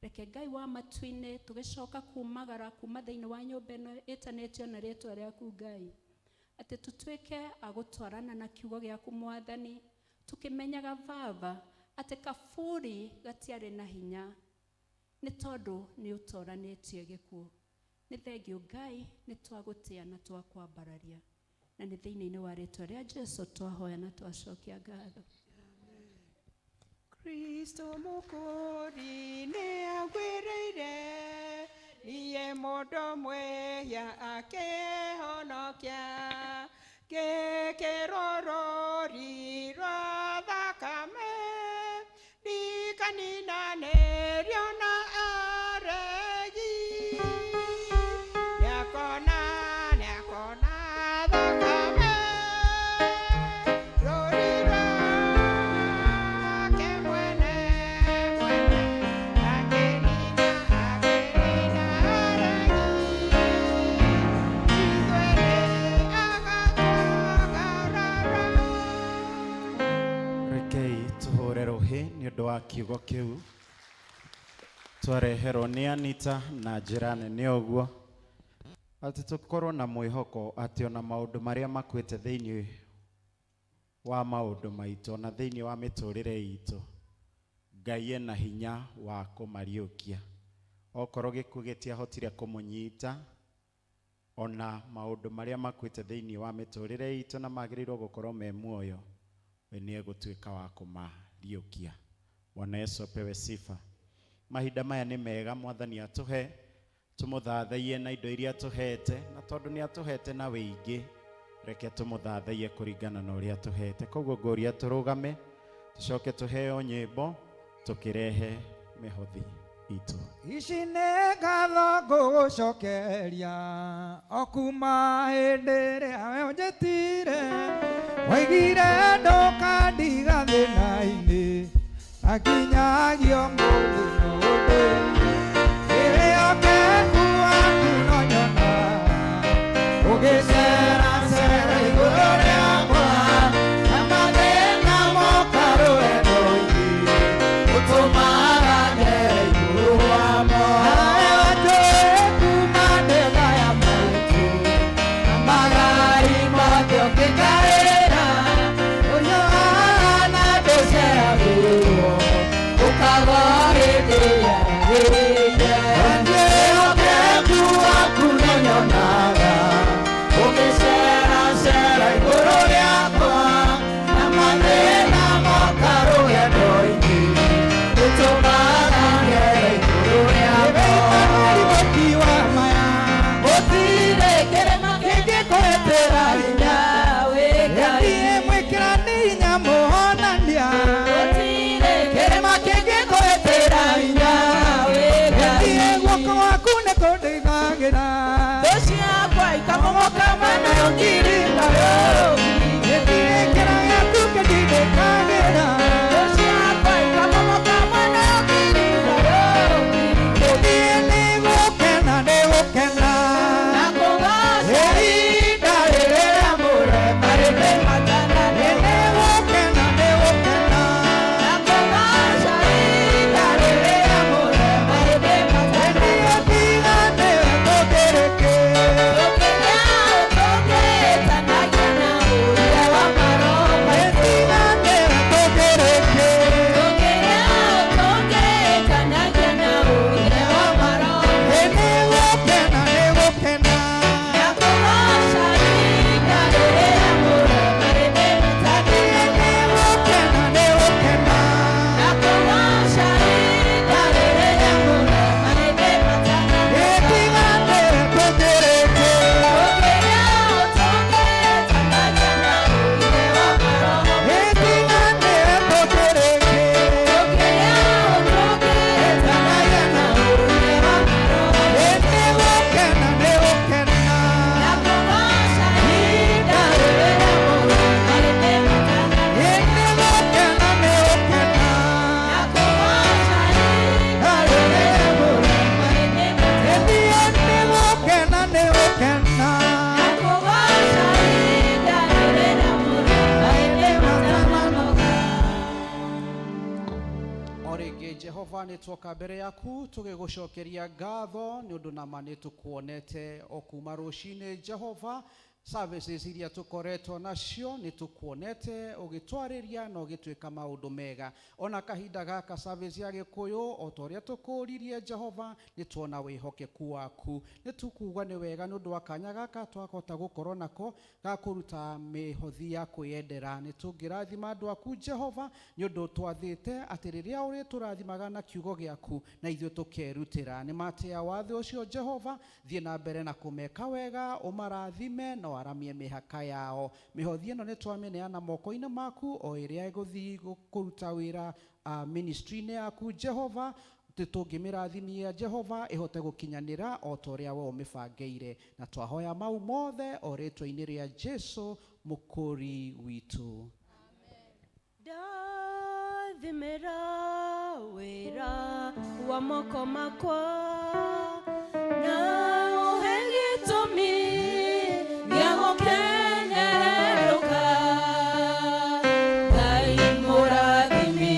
reke Ngai wa matu-inĩ tũgĩcoka kumagara kuma thĩinĩ wa nyũmba ĩno ĩtanĩtio na rĩĩtwa rĩaku Ngai, atĩ tũtuĩke agũtwarana na kiugo gĩaku Mwathani, tukĩmenyaga Baba atĩ kaburi gatiarĩ na hinya nĩ tondũ nĩ ũtoranĩtie gĩkuũ. Nĩ thengiũ Ngai, nĩ twagũtĩa na twakwambararia, na nĩ thĩinĩ wa rĩĩtwa rĩa Jesũ twahoya na twacokia ngatho. Kristo mũkũri nĩ agwĩrĩire, niĩ mũndũ mwĩhia akĩhonokia, ngĩkĩrwo rũũri rwa thakame, ndikaninanĩrio na aregi, nĩakona thakame, rũũri rwake mwene akĩnina aregi, ithuĩ agatwagarara. Rekei tũhũre rũhĩ nĩ ũndũ wa kiugo kĩu twareherwo nĩ Anita na njĩra nene ũguo, atĩ tũkorwo na mwĩhoko atĩ ona maũndũ marĩa makuĩte thĩinĩ wa maũndũ maitũ na thĩinĩ wa mĩtũrĩre itũ, Ngai ena hinya wa kũmariũkia. Okorwo gĩkuũ gĩtiahotire kũmũnyita, ona maũndũ marĩa makuĩte thĩinĩ wa mĩtũrĩre itũ na magĩrĩirwo gũkorwo me muoyo, we nĩ egũtuĩka wa kũmariũkia. Bwana Yesu apewe sifa. Mahinda maya nĩ mega Mwathani atũhe, tũmũthathaiye na indo iria tũhete, na tondũ nĩ atũhete na wĩingĩ, reke tũmũthathaiye kũringana na ũrĩa tũhete. Koguo ngũria tũrũgame, tũcoke tũheo nyĩmbo, tũkĩrehe mĩhothi itũ. Ici nĩ ngatho ngũgũcokeria, o kuma hĩndĩ ĩrĩa we ũnjĩtire, waigire ndũkandiga thĩna-inĩ, akinyagio mũndũ n'ũndũ, ĩrĩokeku waku no nyona, ũgĩceracera igũrũ rĩakwa, na mathĩna moka rũendo-inĩ, ũtũmaga ngere igũrũ wamo. Nawe wanjũĩ kuma ndĩga ya maitu, na magari mothe ũkĩngaĩra, ũnyoaga na ndũceragĩrwo, ũkagwo hĩndĩ yagĩrĩire. Wĩhokeku waku no nyonaga, ũgĩceracera igũrũ rĩakwa, na mathĩna moka rũgendo-inĩ, ũtũmaga ngere igũrũ rĩamo. Ũtiwa maya, gũtirĩ kĩrĩma kĩngĩkũretera hinya, wĩ Ngai mwĩkĩra nĩ hinya mũhonania, gũtirĩ kĩrĩma kĩngĩkũretera hinya, wĩ Ngai guoko gwaku nĩ kũndeithagĩra, thũ ciakwa ikamomoka mana ũngirĩkayo, gĩtirĩ kĩrĩa gĩaku kĩndindĩkagĩra, thũ ciakwa ikamomoka mana ũngirĩkayo, gĩthiĩ nĩ gũkena na kũgooca ihinda rĩrĩa mũrema rĩrĩ matana, nĩ gũkena na kũgooca ihinda rĩrĩa mũrema rĩrĩ matana, nĩgũtiganĩra tũkĩrĩkĩ, tũkĩrĩa ũtũngĩtanagia na Jehova nitwoka mbere yaku tugigucokeria ngatho ni undu nama nitukuonete o kuma rucini Jehova. Services iria tukoretwo nacio nitukuonete ugitwariria na ugitwika maundu mega. Ona kahinda gaka service ya Gikuyu o toria tukuririe Jehova nitwona wihokeku waku. Nitukuga ni wega nundu wa kanya gaka twakota gukorwo nako ga kuruta mihothi ya kwiyendera. Nitungirathima andu aku Jehova nundu twathite ati riria uri turathimaga na kiugo giaku na ithuĩ tukerutira. Ni matia watho ucio Jehova thie na mbere na kumeka wega umarathime no aramie mihaka yao. Mihothi ino nitwameneana moko-ini maku o iria iguthi kuruta wira ministry-ini yaku Jehova. Tutungimirathimia Jehova ihote gukinyanira o toria we umibangeire na twahoya mau mothe o ritwa-ini ria Jesu mukuri witu. Ndathimira wira wa moko makwa na uhe gĩtũmi gĩa gũkenerũka. Ngai mũrathimi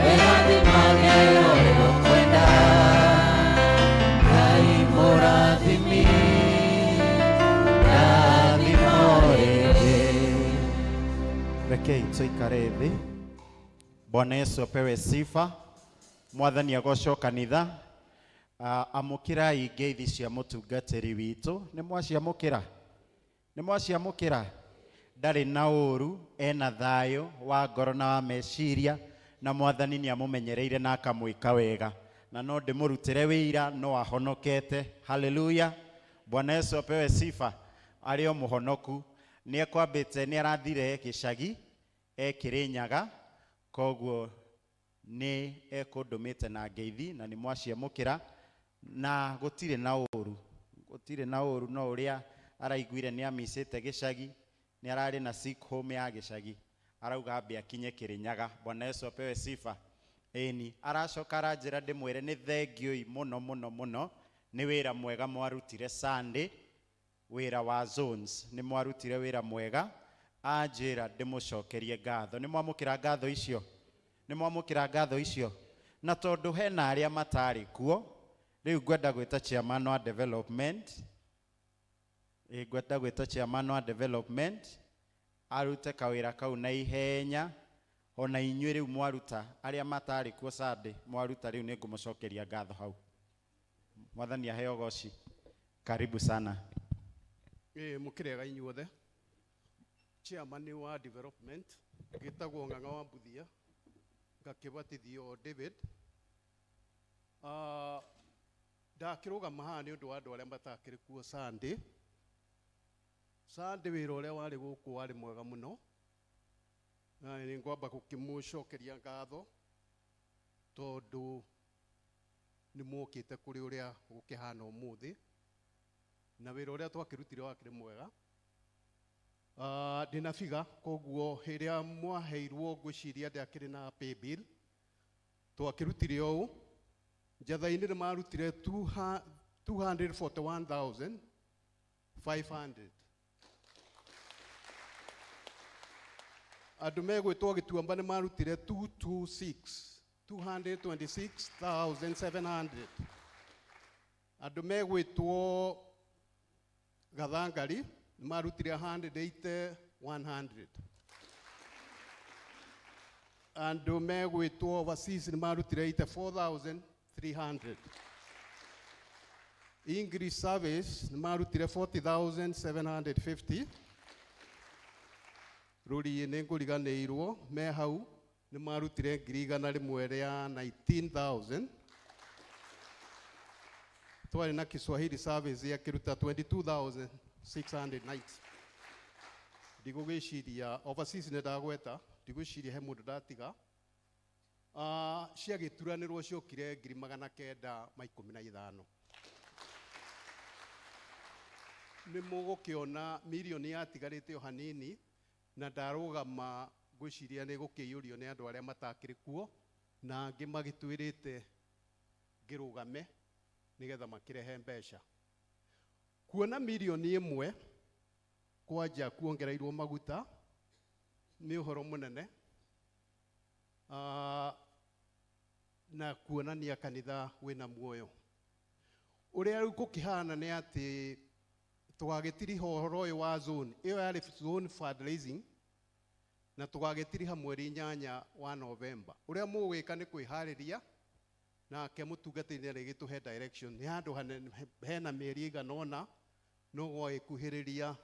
wĩrathimage ũrĩa ũkwenda. Ngai mũrathimi rathima rĩngĩ. Rekei tuikare thĩ. Bwana Yesu apewe sifa. Mwathani agocwo kanitha. Amukirai ngeithi cia mutungatiri witu. Ni mwaciamukira? Ni mwaciamukira? Ndari na uru, ena thayo wa ngoro na wa meciria, na Mwathani ni amumenyereire na akamwika wega. Na no ndimurutire wira no ahonokete. Haleluya. Bwana Yesu apewe sifa. Ario muhonoku ni ekwambite ni arathire gicagi Kirinyaga, koguo ni ekundumite na ngeithi na ni mwaciamukira na gutire na uru no uria araiguire ni amisite gicagi ni arari na sick home ya gicagi arauga ambe akinye Kirinyaga. Bwana Yesu apewe sifa. Eni aracoka aranjira ndimwire ni thengioi muno ni wira mwega mwarutire Sunday, wira wa zones ni mwarutire wira mwega. Anjira ndimucokerie ngatho. Ni mwamukira ngatho icio? Ni mwamukira ngatho icio? Na tondu hena aria matari kuo, riu ngwenda gwita chairman wa development, arute kawira kau na ihenya. Ona inyuĩ riu mwaruta aria matari kuo Sunday mwaruta, riu ningumucokeria ngatho hau. Mwathani aheo goci. Karibu sana. Mukirega inyuothe. Chairman wa development gitagwo Ng'ang'a wa Mbuthia, ngakibatithio David. Ndakirugama haha ni undu wa andu aria matakiri kuo Sunday. Wira uria wari guku wari mwega muno, na ni ngwamba gukimucokeria ngatho tondu ni mukite kuri uria gukihana umuthi, na wira uria twakirutire wakire mwega. Ndina figa koguo hiria mwaheirwo ngwiciria ndakiri na pay bill twakirutire o njatha-ini ni marutire 241,500. Andu megwitwo Gituamba ni marutire 226,700. Andu megwitwo Gathangari marutire 180,100. Andu megwitwo overseas ni marutire 84,300. English service ni marutire 40,750. Ruri ni nguriganeirwo me hau ni marutire 119,000. Twari na Kiswahili service ya kiruta 22,690. Ndigugiciria overseas ni ndagweta, ndigugiciria he mundu ndatiga. Cia gituranirwo ciokire 915. Ni mugukiona milioni yatigarite o hanini, na ndarugama ngwiciria ni gukiyurio ni andu aria matakiri kuo, na angi magitwirite ngirugame nigetha makirehe mbeca. Kuona milioni imwe kwanja kuongereirwo maguta ni uhoro munene. na kuonania kanitha wina muoyo. Uria riu kukihana ni ati twagitiriha uhoro uyu wa zone iyo yari zone fundraising na twagitiriha mweri 8 wa November. Uria mugwika ni kwihariria na ke mutungatini rigituhe direction ni handu hena mieri iganona no gwikuhiriria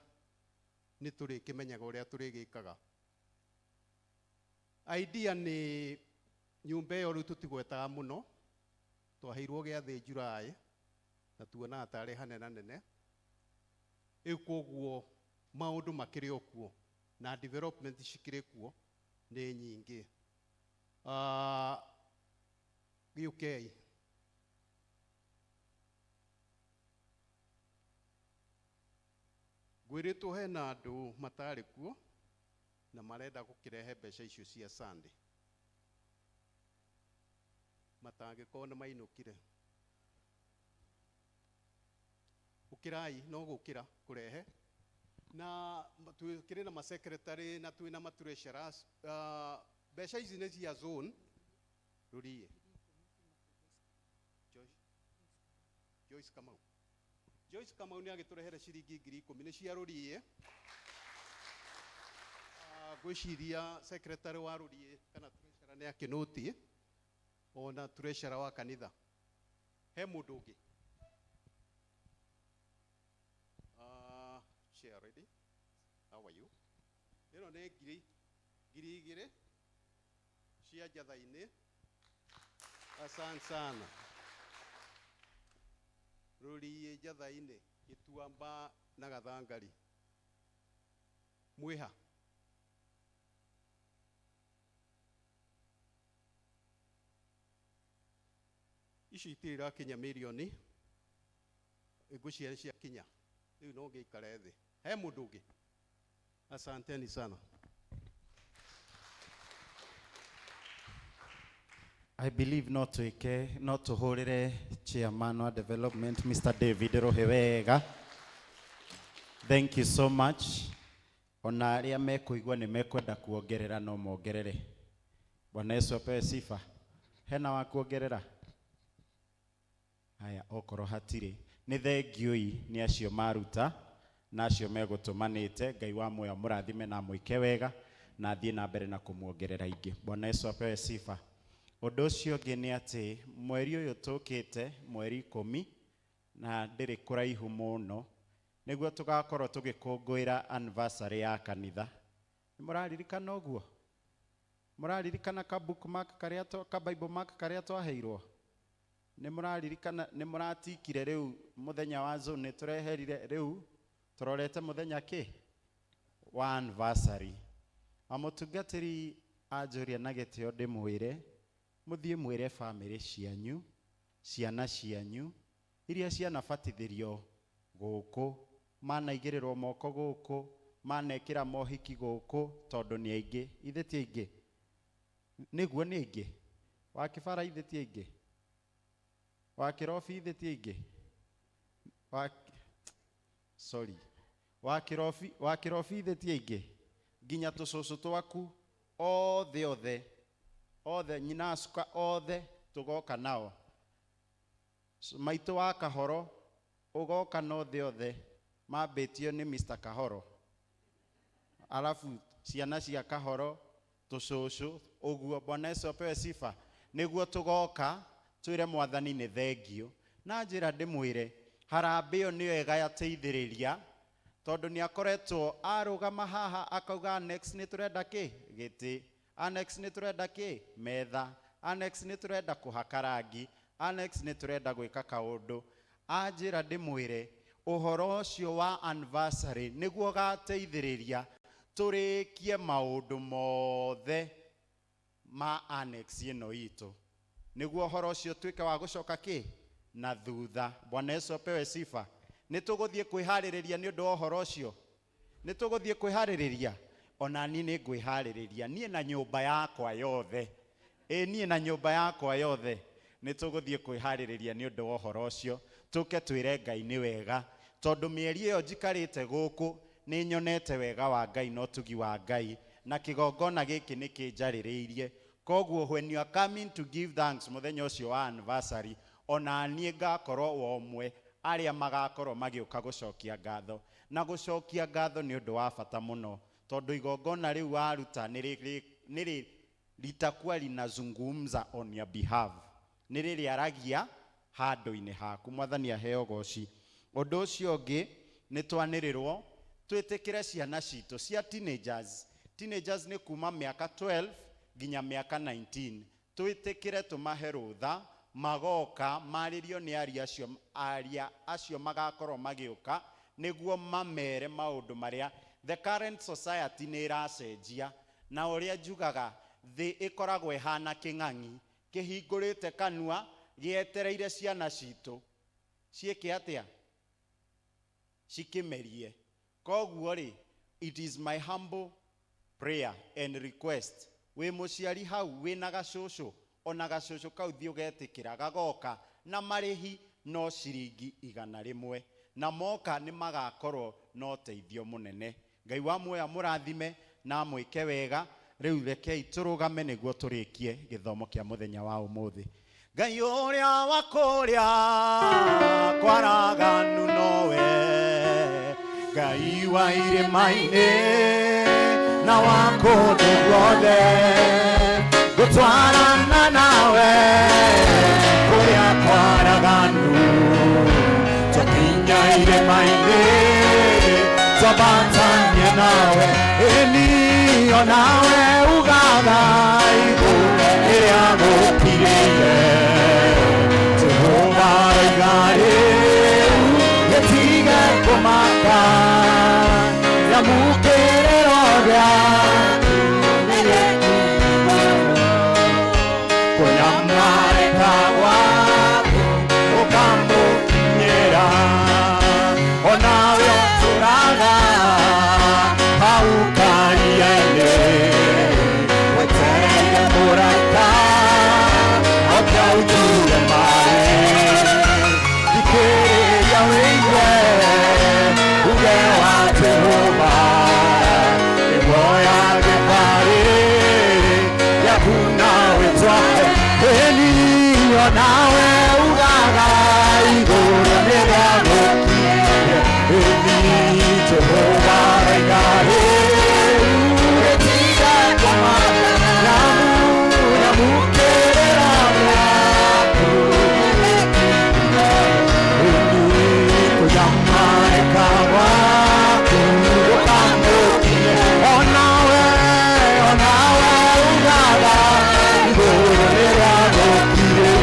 ni turi kimenyaga uria turigikaga. Idea ni nyumba iyo riu tutigwetaga muno twaheirwo giathi July na tuona atari hanena nene ikuguo maundu makiri okuo na development cikiri kuo ni nyingi. UK gwiritwo hena andu matari kuo na marenda gukirehe mbeca icio cia Sunday matangĩkorwo nĩ mainũkire. Ukirai no gukira kurehe na tukiri na masecretary na twina matreasurers. Mbeca ici nĩ cia zone rurie Joyce Kamau ni agiturehere ciringi 10,000 nĩ cia rurie. Gwiciria secretary wa rurie kana treasurer ni akinoti ona treasurer wa kanitha he mundu ungi. Chair ready? How are you? Ino ne giri igire cia jathaini. Asante sana. Rurie jathaini Gituamba na Gathangari. Mwiha. Ici itira Kenya milioni igucia cia Kenya riu no ngeikare thi he mundu ungi. Asanteni sana. I believe not to horire chairman wa development Mr. David Rohewega. Thank you so much. Ona aria mekuigwa ni mekwenda kuongerera no mongerere. Bwana Yesu apewe sifa. Hena wa kuongerera. Aya okoro hatire ni thengiui ni acio maruta na acio megutumanite. Ngai wa moyo murathime na muike wega na thie na mbere na kumuongerera ingi. Bwana Yesu apewe sifa. Undu ucio ngi ni ati mweri uyu tukite mweri 10 na ndiri kuraihu muno niguo tugakorwo tugikungwira anniversary ya kanitha. Nimuraririkana uguo? Muraririkana ka bookmark karia ka Bible mark karia twaheirwo? Nimuraririkana nimuratikire riu muthenya wa zone tureherire riu turorete muthenya ki wa anniversary. Amutungatiri ajuria na gitio ndimwire muthie mwire family cianyu ciana cianyu iria cianabatithirio guku manaigirirwo moko guku manekira mohiki guku tondu ni aingi itheti aingi niguo ni aingi wa kibara itheti aingi wa kirofi itheti aingi wa kirofi itheti aingi nginya tucucu twaku othe nyina suka othe tugoka nao maitu wa Kahoro ugoka no othe mabetio ni Mr. Kahoro alafu ciana cia Kahoro tucucu uguo. Bwana Yesu apewe sifa. Niguo tugoka twire mwathani ni thengio na njira ndimwire harambio niyo ega yateithiriria tondu ni akoretwo arugama haha akauga next ni turenda ki giti annex ni turenda ki metha annex ni turenda kuhaka rangi annex ni turenda gwika kaundu anjira ndimwire uhoro ucio wa anniversary niguo gateithiriria turikie maundu mothe ma annex ino itu niguo uhoro ucio twike wa gucoka ki na thutha. Bwana Yesu apewe sifa. Nituguthie kwihariria ni undu wa uhoro ucio nituguthie kwihariria ona ni ngwihariria nie na nyumba yakwa yothe nie na nyumba yakwa yothe nituguthie kwihariria ni undu wa uhoro ucio tuke twire Ngai ni wega tondu mieri iyo njikarite guku ni nyonete wega wa Ngai no tugi wa Ngai na kigongona giki ni kinjaririirie Koguo when you are coming to give thanks muthenya ucio wa anniversary, ona nie ngakorwo wo mwe aria magakorwo magiuka gucokia ngatho. Na gucokia ngatho ni undu wa bata muno, tondu igongona riu waruta niri litakuwa linazungumza on your behalf, niri aragia handu-ini haku. Mwathani aheo goci. Undu ucio ungi ni twanirirwo twitikire ciana citu cia teenagers ni kuma miaka 12 ginya miaka 19, twitikire tumahe rutha magoka maririo ni aria acio magakorwo magiuka niguo mamere maundu maria the current society ni iracenjia, na uria njugaga thi ikoragwo ihana king'ang'i kihingurite kanua gietereire ciana citu cieke atia cikimerie. Koguo ri, it is my humble prayer and request, we muciari hau wina gacucu, ona gacucu kau thi ugetikira gagoka na marihi no ciringi 100, na moka ni magakorwo no teithio munene. Ngai wa muoya murathime na mwike wega. Riu rekei turugame niguo turikie githomo kia muthenya wa umuthi. Ngai uria wakuria kwaraganu nowe, Ngai wa irima-ini na wakundu guothe, gutwarana nawe kuria kwaraganu, twakinya irima-ini twabatanie nawe, eni onawe ugaga iguru iria gukiriire, Jehova Ngai yetige kumaka ya mukerero gyaku kunyamarika gwaku ukamukinyira, onawe oturaga hau kariaine wetereire muraika okaujure mare, thikiriria wĩigue uge wa Jehova ivoya gĩbarĩ gĩaku nawe twahe, eni onawe ugaga igũrũ nĩ rĩagũkinyire, eni Jehova Ngai yetige kumaka nyamũkĩrĩra gĩaku, eni kunyamarika gwaku ukamukinyira, onawe ugaga igũrũ nĩ rĩagũkinyire,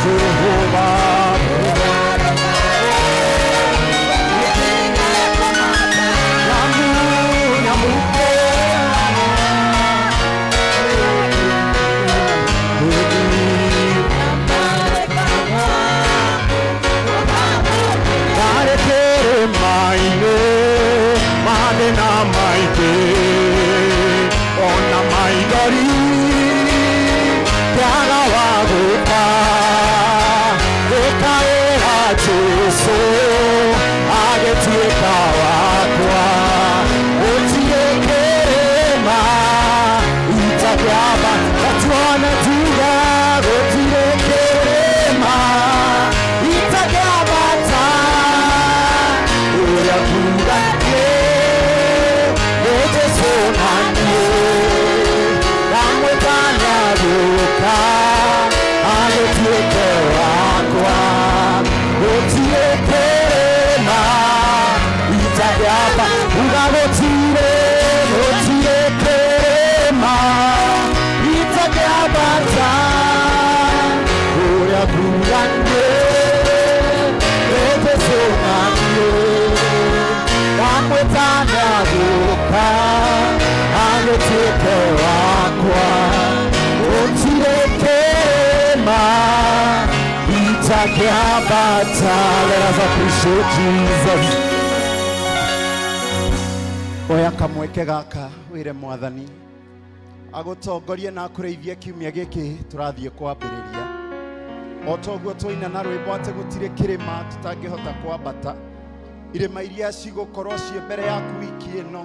Jehova na maite ona maigari kiaga waguka ekaera Jesu agĩtuĩka wakwa, gũtirĩ kĩrĩma itakĩamba gatuona tuga, gũtirĩ kĩrĩma itakĩambata ũrĩa kuga agĩtuĩke wakwa, gũtirĩ kĩrĩma itakĩamba uga, gũtirĩ kĩrĩma itakĩambata ũrĩa kuga Jesũ ndamwĩtania gũka agĩtuĩke wakwa, gũtirĩ kĩrĩma itakĩambata. Let us appreciate Jesus. Oya kamweke gaka wĩre Mwathani agũtongorie na akũrĩithie kiumia gĩkĩ tũrathiĩ kwambĩrĩria, o toguo twaina na rwĩmbo atĩ gũtirĩ kĩrĩma tũtangĩhota kwambata, irĩma iria cigũkorwo ciĩ mbere yaku wiki ĩno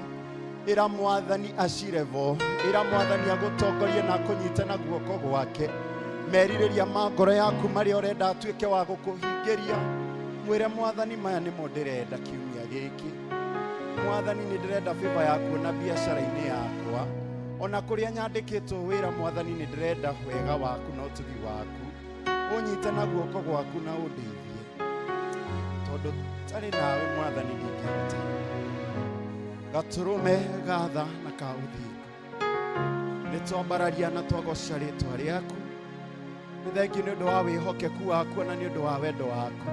ira mwathani acirevo, ira mwathani agutongorie na kunyita na guoko gwake meririria ma ngoro yaku maria urenda atuike wa gukuhingiria. Mwire mwathani, maya nimo ndirenda kiumia giki. Mwathani, ni ndirenda favor yaku na biashara-ini yakwa, ona kuria nyandikitwo wira. Mwathani, ni ndirenda wega waku na utugi waku, unyite na guoko gwaku na undeithie, tondu tari nawe Mwathani ndingihota. Gaturume gatha na kauthingo nitwambararia na twagoca ritwa riaku. Ni thengiũ nĩ ũndũ wa wĩhokeku waku na nĩ ũndũ wa wendo waku,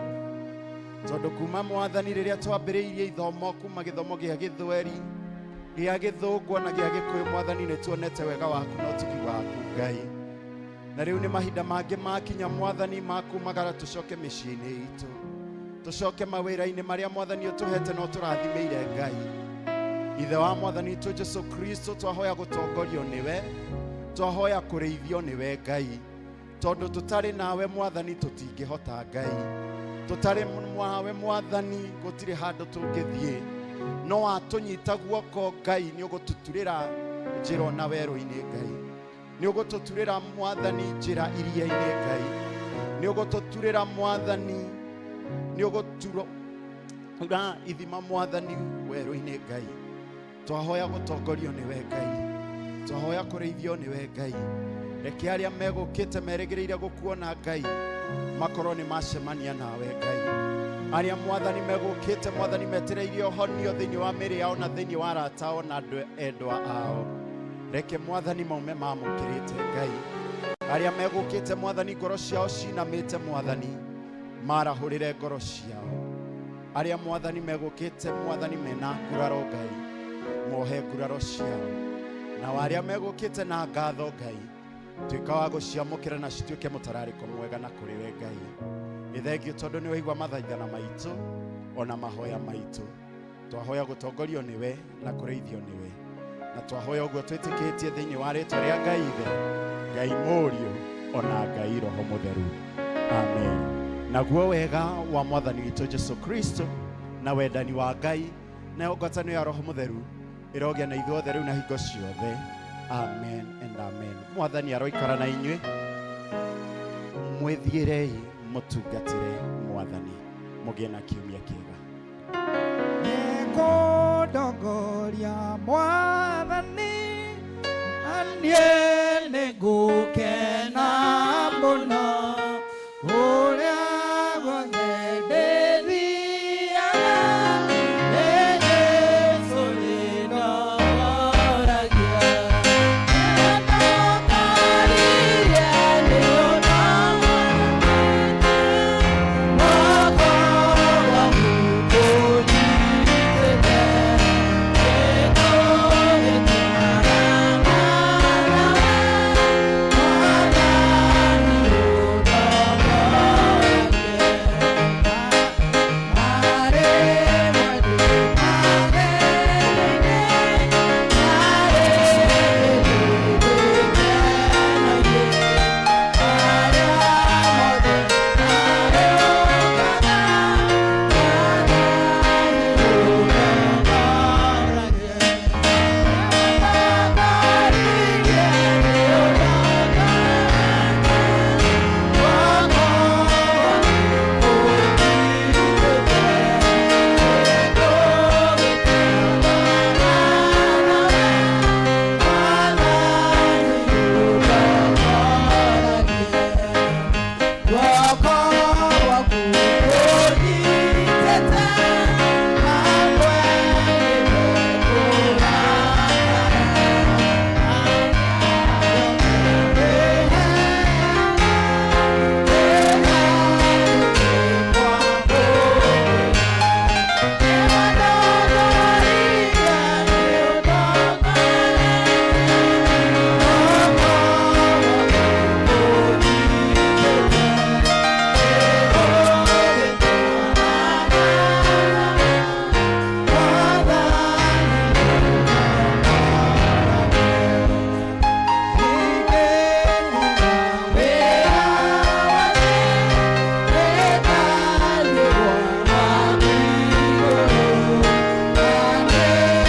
tondu kuma Mwathani rĩrĩa twambĩrĩirie ithomo kuma gĩthomo gĩa Gĩthweri, gĩa Gĩthũngũ na gĩa Gĩkũyũ, Mwathani nĩ tuonete wega waku na ũtugi waku Ngai. Na rĩu nĩ mahinda mangĩ makinya Mwathani makumagara tũcoke mĩciĩ-inĩ itũ, tũcoke mawĩra-inĩ marĩa Mwathani ũtũhete na ũtũrathimĩire Ngai. Ithe wa Mwathani witũ Jesu Kristo, twahoya gũtongorio nĩwe, twahoya kũrĩithio nĩwe Ngai, tondu tutari nawe Mwathani tutingihota Ngai. Tutari nawe Mwathani gutiri handu tungithie, no watunyita guoko Ngai, ni ugututurira njira na weru-ini Ngai, ni ugututurira Mwathani njira iria-ini Ngai, ni ugututurira Mwathani, ni uguturo ura ithima Mwathani weru-ini Ngai. Twahoya gutongorio niwe Ngai, twahoya kurĩithio niwe Ngai. Reke arĩa megũkĩte merĩgĩrĩire gũkuona Ngai makorwo nĩ macemania nawe Ngai. Arĩa Mwathani megũkĩte Mwathani metereire ũhonio thĩinĩ wa mĩĩrĩ yao na thĩinĩ wa arata ao na andũ endwa ao, reke Mwathani maume mamũkĩrĩte Ngai. Arĩa megũkĩte Mwathani ngoro ciao cinamĩte Mwathani marahũrĩre ngoro ciao. Arĩa Mwathani megũkĩte Mwathani mena nguraro Ngai mohe nguraro ciao, na arĩa megũkĩte na ngatho Ngai tuĩka wa gũciamũkĩra na cituĩke mũtararĩko mwega na kũrĩ we Ngai. Nĩ thengiũ tondũ nĩ waigua mathaithana maitũ ona mahoya maitũ. Twahoya gũtongorio nĩwe na kũrĩithio nĩwe, na twahoya ũguo twĩtĩkĩtie thĩinĩ wa rĩĩtwa rĩa Ngai Ithe, Ngai Mũriũ ona Ngai Roho Mũtheru. Amen. Naguo wega wa Mwathani witũ Jesu Kristo na wendani wa Ngai na ngwatanĩro ya Roho Mũtheru ĩrogĩa na ithuothe rĩu na hingo ciothe. Amen and amen. Mwathani aroikara na inyuĩ, mwĩthiĩrei mũtungatĩre Mwathani, mũgĩe na kiumia kĩega. Nĩngũndongoria Mwathani, na niĩ nĩngũkena mũno.